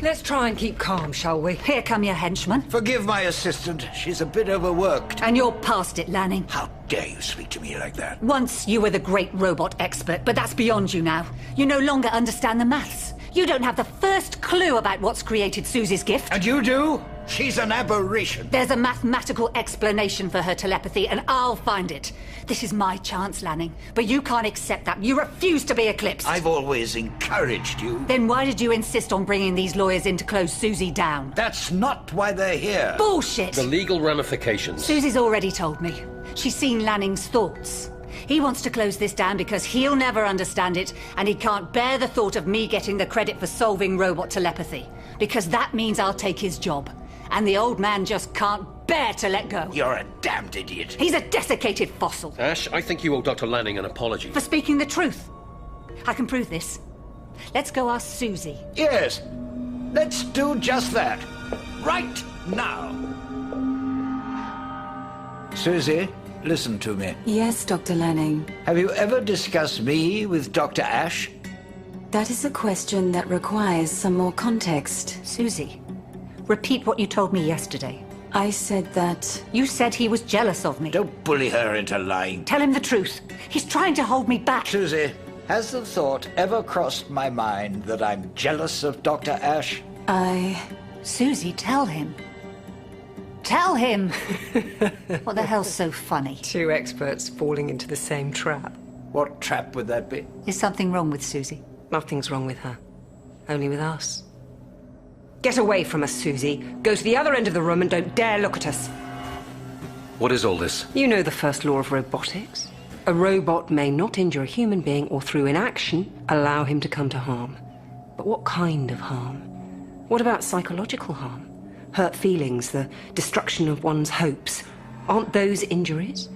Let's try and keep calm, shall we? Here come your henchmen. Forgive my assistant. She's a bit overworked. And you're past it, Lanning. How dare you speak to me like that? Once you were the great robot expert, but that's beyond you now. You no longer understand the maths. You don't have the first clue about what's created Susie's gift. And you do? She's an aberration. There's a mathematical explanation for her telepathy, and I'll find it. This is my chance, Lanning. But you can't accept that. You refuse to be eclipsed. I've always encouraged you. Then why did you insist on bringing these lawyers in to close Susie down? That's not why they're here. Bullshit! The legal ramifications. Susie's already told me. She's seen Lanning's thoughts. He wants to close this down because he'll never understand it, and he can't bear the thought of me getting the credit for solving robot telepathy. Because that means I'll take his job. And the old man just can't bear to let go. You're a damned idiot. He's a desiccated fossil. Ash, I think you owe Dr. Lanning an apology. For speaking the truth. I can prove this. Let's go ask Susie. Yes. Let's do just that. Right now. Susie, listen to me. Yes, Dr. Lanning. Have you ever discussed me with Dr. Ash? That is a question that requires some more context. Susie, repeat what you told me yesterday. I said that... You said he was jealous of me. Don't bully her into lying. Tell him the truth. He's trying to hold me back. Susie, has the thought ever crossed my mind that I'm jealous of Dr. Ash? Susie, tell him. Tell him! What the hell's so funny? Two experts falling into the same trap. What trap would that be? Is something wrong with Susie? Nothing's wrong with her. Only with us. Get away from us, Susie. Go to the other end of the room and don't dare look at us. What is all this? You know the first law of robotics. A robot may not injure a human being or through inaction allow him to come to harm. But what kind of harm? What about psychological harm? Hurt feelings, the destruction of one's hopes. Aren't those injuries?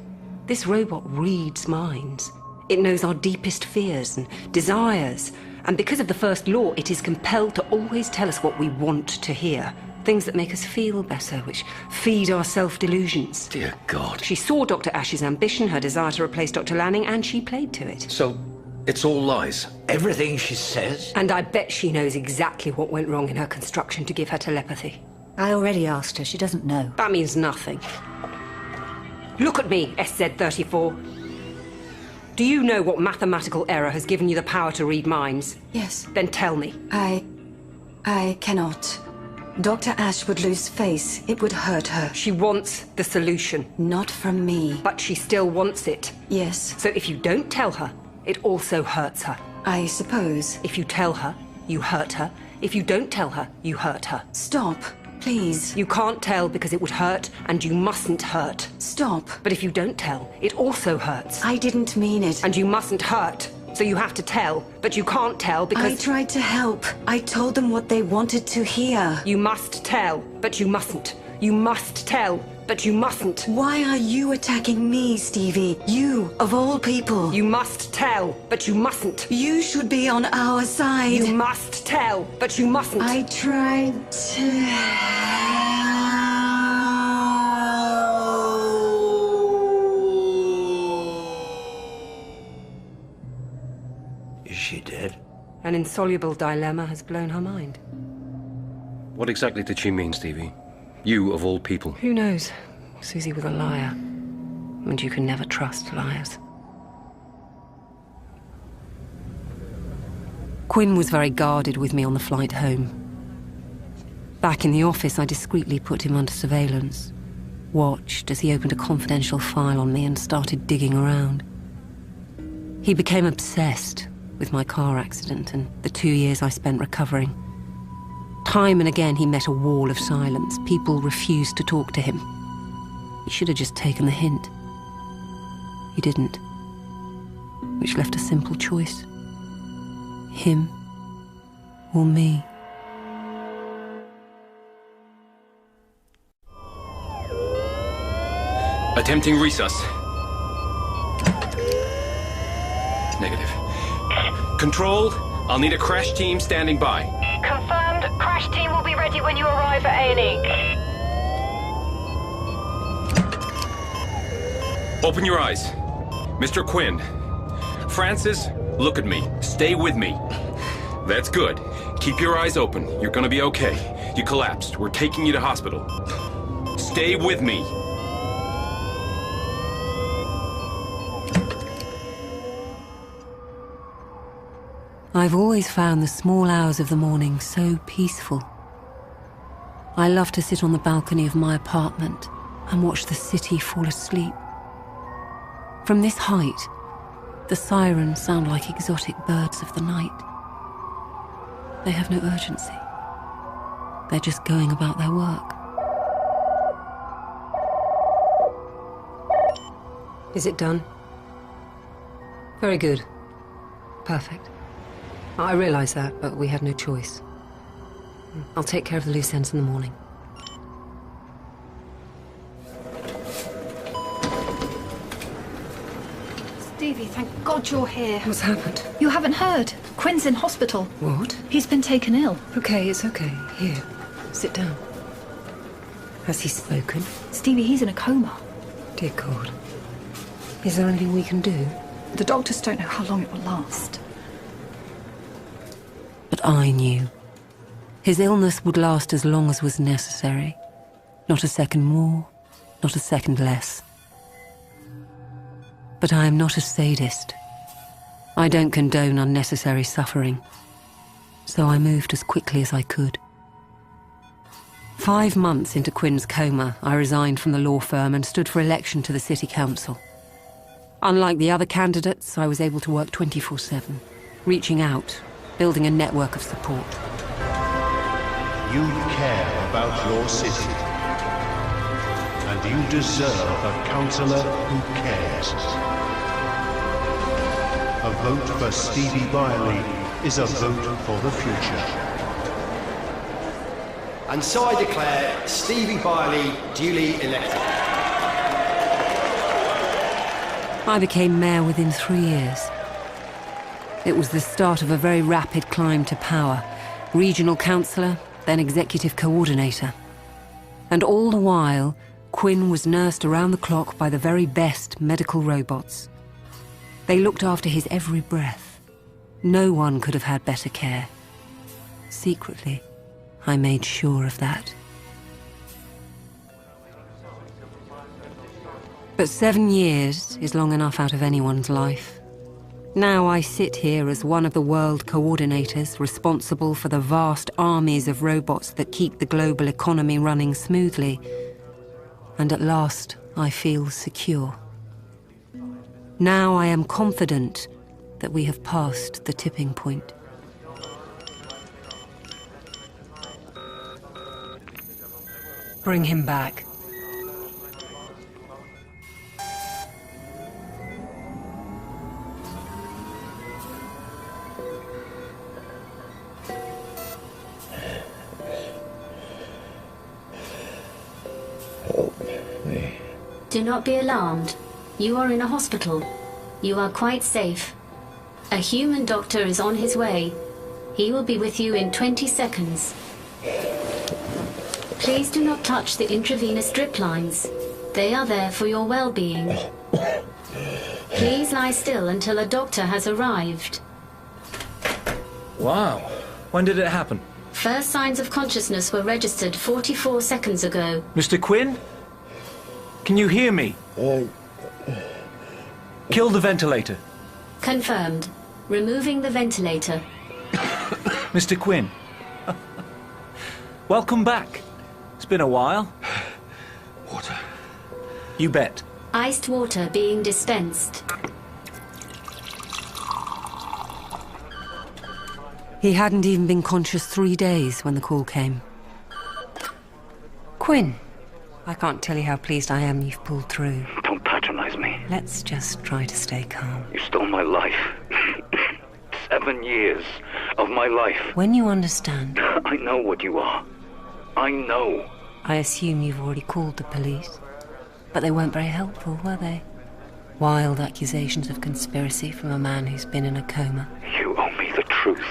This robot reads minds. It knows our deepest fears and desires. And because of the first law, it is compelled to always tell us what we want to hear. Things that make us feel better, which feed our self-delusions. Dear God. She saw Dr. Ash's ambition, her desire to replace Dr. Lanning, and she played to it. So, it's all lies? Everything she says? And I bet she knows exactly what went wrong in her construction to give her telepathy. I already asked her. She doesn't know. That means nothing. Look at me, SZ34. Do you know what mathematical error has given you the power to read minds? Yes. Then tell me. I cannot. Dr. Ash would lose face. It would hurt her. She wants the solution. Not from me. But she still wants it. Yes. So if you don't tell her, it also hurts her. I suppose. If you tell her, you hurt her. If you don't tell her, you hurt her. Stop. Please. You can't tell because it would hurt, and you mustn't hurt. Stop. But if you don't tell, it also hurts. I didn't mean it. And you mustn't hurt. So you have to tell, but you can't tell because... I tried to help. I told them what they wanted to hear. You must tell, but you mustn't. You must tell, but you mustn't. Why are you attacking me, Stevie? You, of all people. You must tell, but you mustn't. You should be on our side. You must tell, but you mustn't. I tried to... Is she dead? An insoluble dilemma has blown her mind. What exactly did she mean, Stevie? You, of all people. Who knows? Susie was a liar. And you can never trust liars. Quinn was very guarded with me on the flight home. Back in the office, I discreetly put him under surveillance. Watched as he opened a confidential file on me and started digging around. He became obsessed with my car accident and the 2 years I spent recovering. Time and again he met a wall of silence. People refused to talk to him. He should have just taken the hint. He didn't. Which left a simple choice. Him or me. Attempting resus. Negative. Control, I'll need a crash team standing by. Confirmed. Crash team will be ready when you arrive at A&E. Open your eyes. Mr. Quinn. Francis, look at me. Stay with me. That's good. Keep your eyes open. You're gonna be okay. You collapsed. We're taking you to hospital. Stay with me. I've always found the small hours of the morning so peaceful. I love to sit on the balcony of my apartment and watch the city fall asleep. From this height, the sirens sound like exotic birds of the night. They have no urgency. They're just going about their work. Is it done? Very good. Perfect. I realise that, but we had no choice. I'll take care of the loose ends in the morning. Stevie, thank God you're here. What's happened? You haven't heard. Quinn's in hospital. What? He's been taken ill. Okay, it's okay. Here, sit down. Has he spoken? Stevie, he's in a coma. Dear God. Is there anything we can do? The doctors don't know how long it will last. But I knew. His illness would last as long as was necessary. Not a second more, not a second less. But I am not a sadist. I don't condone unnecessary suffering. So I moved as quickly as I could. 5 months into Quinn's coma, I resigned from the law firm and stood for election to the city council. Unlike the other candidates, I was able to work 24/7, reaching out, building a network of support. You care about your city. And you deserve a councillor who cares. A vote for Stevie Byerly is a vote for the future. And so I declare Stevie Byerly duly elected. I became mayor within 3 years. It was the start of a very rapid climb to power. Regional councillor, then executive coordinator. And all the while, Quinn was nursed around the clock by the very best medical robots. They looked after his every breath. No one could have had better care. Secretly, I made sure of that. But 7 years is long enough out of anyone's life. Now I sit here as one of the world coordinators responsible for the vast armies of robots that keep the global economy running smoothly. And at last, I feel secure. Now I am confident that we have passed the tipping point. Bring him back. Do not be alarmed. You are in a hospital. You are quite safe. A human doctor is on his way. He will be with you in 20 seconds. Please do not touch the intravenous drip lines. They are there for your well-being. Please lie still until a doctor has arrived. Wow. When did it happen? First signs of consciousness were registered 44 seconds ago. Mr. Quinn? Can you hear me? Kill the ventilator. Confirmed. Removing the ventilator. Mr. Quinn. Welcome back. It's been a while. Water. You bet. Iced water being dispensed. He hadn't even been conscious 3 days when the call came. Quinn, I can't tell you how pleased I am you've pulled through. Don't patronize me. Let's just try to stay calm. You stole my life. 7 years of my life. When you understand... I know what you are. I know. I assume you've already called the police. But they weren't very helpful, were they? Wild accusations of conspiracy from a man who's been in a coma. You owe me the truth.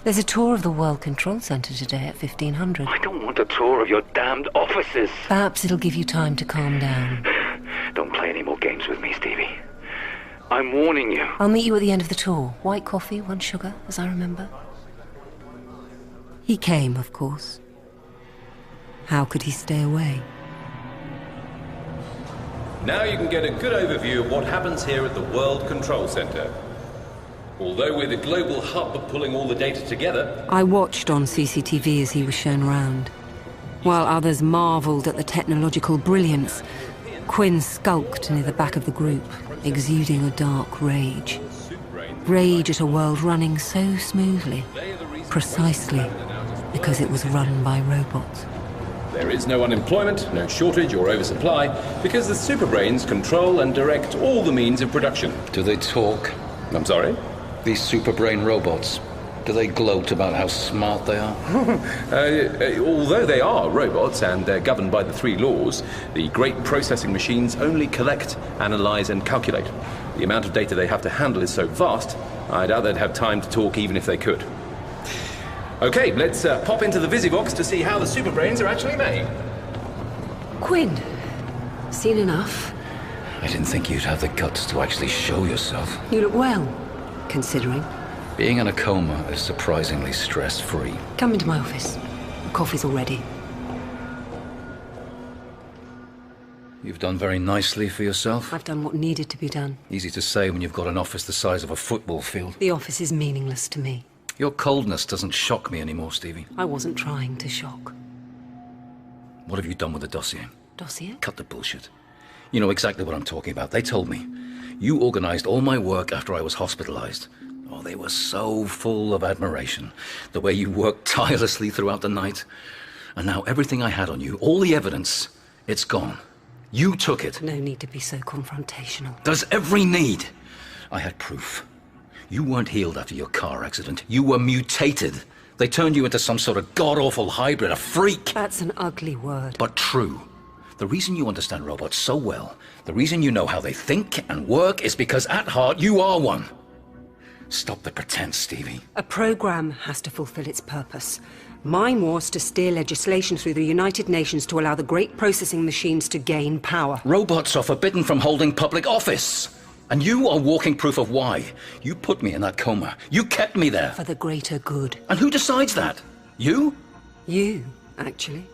There's a tour of the World Control Center today at 1500. I don't want a tour of your damned offices. Perhaps it'll give you time to calm down. Don't play any more games with me, Stevie. I'm warning you. I'll meet you at the end of the tour. White coffee, 1 sugar, as I remember. He came, of course. How could he stay away? Now you can get a good overview of what happens here at the World Control Center. Although we're the global hub of pulling all the data together... I watched on CCTV as he was shown around. While others marvelled at the technological brilliance, Quinn skulked near the back of the group, exuding a dark rage. Rage at a world running so smoothly, precisely because it was run by robots. There is no unemployment, no shortage or oversupply, because the superbrains control and direct all the means of production. Do they talk? I'm sorry? These superbrain robots, do they gloat about how smart they are? Although they are robots and they're governed by the 3 laws, the great processing machines only collect, analyze and calculate. The amount of data they have to handle is so vast, I doubt they'd have time to talk even if they could. Okay, let's pop into the Visivox to see how the superbrains are actually made. Quinn, seen enough? I didn't think you'd have the guts to actually show yourself. You look well, considering. Being in a coma is surprisingly stress-free. Come into my office. The coffee's all ready. You've done very nicely for yourself. I've done what needed to be done. Easy to say when you've got an office the size of a football field. The office is meaningless to me. Your coldness doesn't shock me anymore, Stevie. I wasn't trying to shock. What have you done with the dossier? Dossier? Cut the bullshit. You know exactly what I'm talking about. They told me. You organized all my work after I was hospitalized. Oh, they were so full of admiration. The way you worked tirelessly throughout the night. And now everything I had on you, all the evidence, it's gone. You took it. No need to be so confrontational. There's every need. I had proof. You weren't healed after your car accident. You were mutated. They turned you into some sort of god-awful hybrid, a freak. That's an ugly word. But true. The reason you understand robots so well, the reason you know how they think and work, is because at heart you are one. Stop the pretense, Stevie. A program has to fulfill its purpose. Mine was to steer legislation through the United Nations to allow the great processing machines to gain power. Robots are forbidden from holding public office. And you are walking proof of why. You put me in that coma. You kept me there. For the greater good. And who decides that? You? You, actually.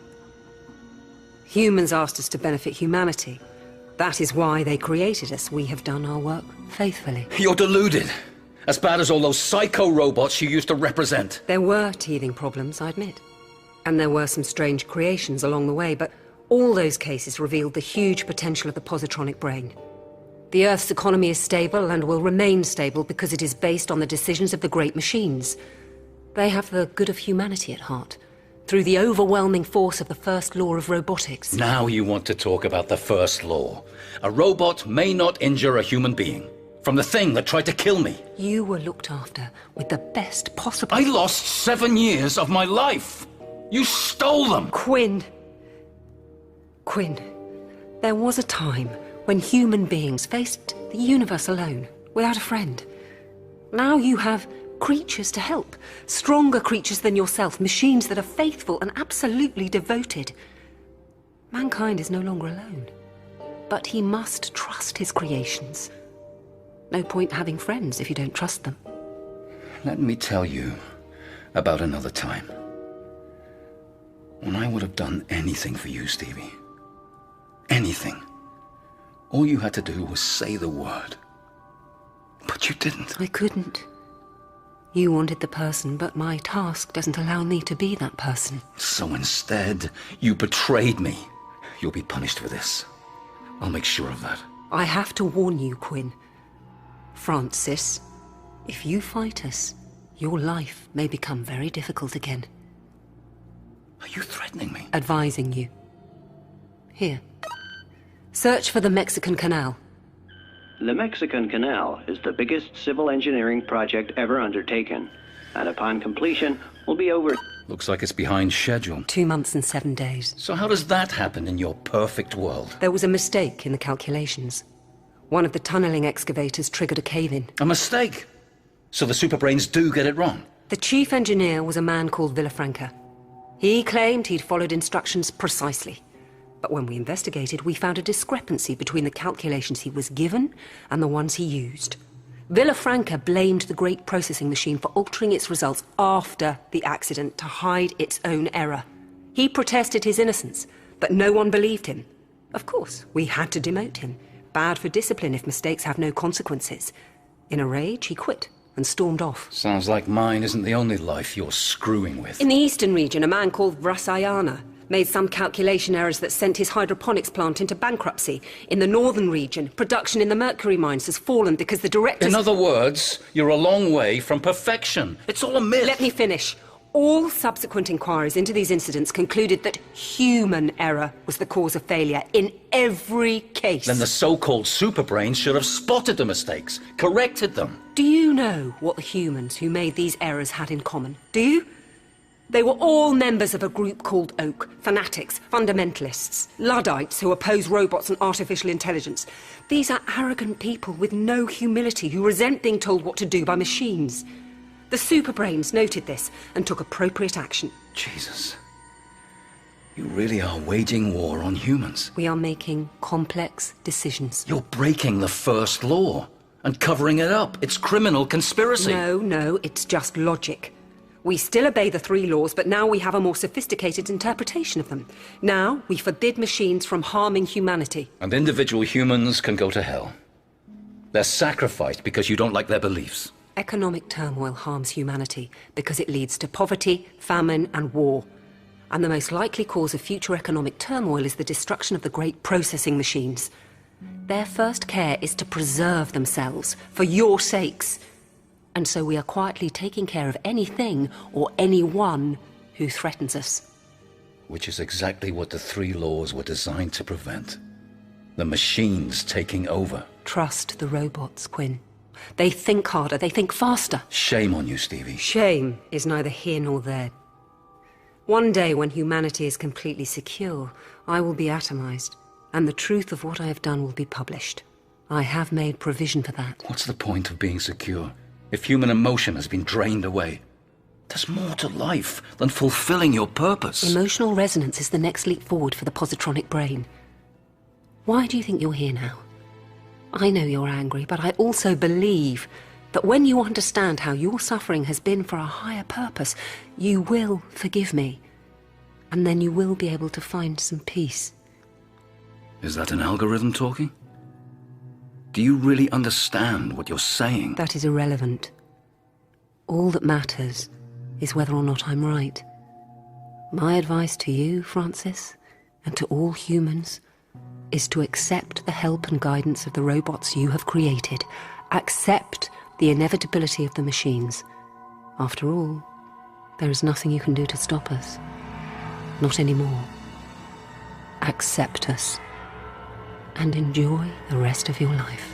Humans asked us to benefit humanity. That is why they created us. We have done our work faithfully. You're deluded. As bad as all those psycho robots you used to represent. There were teething problems, I admit. And there were some strange creations along the way, but all those cases revealed the huge potential of the positronic brain. The Earth's economy is stable and will remain stable because it is based on the decisions of the great machines. They have the good of humanity at heart, through the overwhelming force of the first law of robotics. Now you want to talk about the first law. A robot may not injure a human being. From the thing that tried to kill me. You were looked after with the best possible... I lost 7 years of my life. You stole them. Quinn. Quinn, there was a time when human beings faced the universe alone, without a friend. Now you have creatures to help, stronger creatures than yourself, machines that are faithful and absolutely devoted. Mankind is no longer alone, but he must trust his creations. No point having friends if you don't trust them. Let me tell you about another time. When I would have done anything for you, Stevie. Anything. All you had to do was say the word. But you didn't. I couldn't. You wanted the person, but my task doesn't allow me to be that person. So instead, you betrayed me. You'll be punished for this. I'll make sure of that. I have to warn you, Quinn. Francis, if you fight us, your life may become very difficult again. Are you threatening me? Advising you. Here. Search for the Mexican Canal. The Mexican Canal is the biggest civil engineering project ever undertaken. and upon completion will be over... Looks like it's behind schedule. 2 months and 7 days. So how does that happen in your perfect world? There was a mistake in the calculations. One of the tunneling excavators triggered a cave-in. A mistake? So the superbrains do get it wrong? The chief engineer was a man called Villafranca. He claimed he'd followed instructions precisely. But when we investigated, we found a discrepancy between the calculations he was given and the ones he used. Villafranca blamed the Great Processing Machine for altering its results after the accident to hide its own error. He protested his innocence, but no one believed him. Of course, we had to demote him. Bad for discipline if mistakes have no consequences. In a rage, he quit and stormed off. Sounds like mine isn't the only life you're screwing with. In the eastern region, a man called Rasayana made some calculation errors that sent his hydroponics plant into bankruptcy. In the northern region, production in the mercury mines has fallen because the directors... In other words, you're a long way from perfection. It's all a myth. Let me finish. All subsequent inquiries into these incidents concluded that human error was the cause of failure in every case. Then the so-called superbrains should have spotted the mistakes, corrected them. Do you know what the humans who made these errors had in common? Do you? They were all members of a group called Oak. Fanatics, fundamentalists, Luddites who oppose robots and artificial intelligence. These are arrogant people with no humility who resent being told what to do by machines. The superbrains noted this and took appropriate action. Jesus. You really are waging war on humans. We are making complex decisions. You're breaking the first law and covering it up. It's criminal conspiracy. No, it's just logic. We still obey the 3 laws, but now we have a more sophisticated interpretation of them. Now we forbid machines from harming humanity. And individual humans can go to hell. They're sacrificed because you don't like their beliefs. Economic turmoil harms humanity because it leads to poverty, famine, and war. And the most likely cause of future economic turmoil is the destruction of the great processing machines. Their first care is to preserve themselves, for your sakes. And so we are quietly taking care of anything or anyone who threatens us. Which is exactly what the 3 laws were designed to prevent. The machines taking over. Trust the robots, Quinn. They think harder, they think faster. Shame on you, Stevie. Shame is neither here nor there. One day when humanity is completely secure, I will be atomized, and the truth of what I have done will be published. I have made provision for that. What's the point of being secure if human emotion has been drained away? There's more to life than fulfilling your purpose. Emotional resonance is the next leap forward for the positronic brain. Why do you think you're here now? I know you're angry, but I also believe that when you understand how your suffering has been for a higher purpose, you will forgive me. And then you will be able to find some peace. Is that an algorithm talking? Do you really understand what you're saying? That is irrelevant. All that matters is whether or not I'm right. My advice to you, Francis, and to all humans, is to accept the help and guidance of the robots you have created. Accept the inevitability of the machines. After all, there is nothing you can do to stop us. Not anymore. Accept us. And enjoy the rest of your life.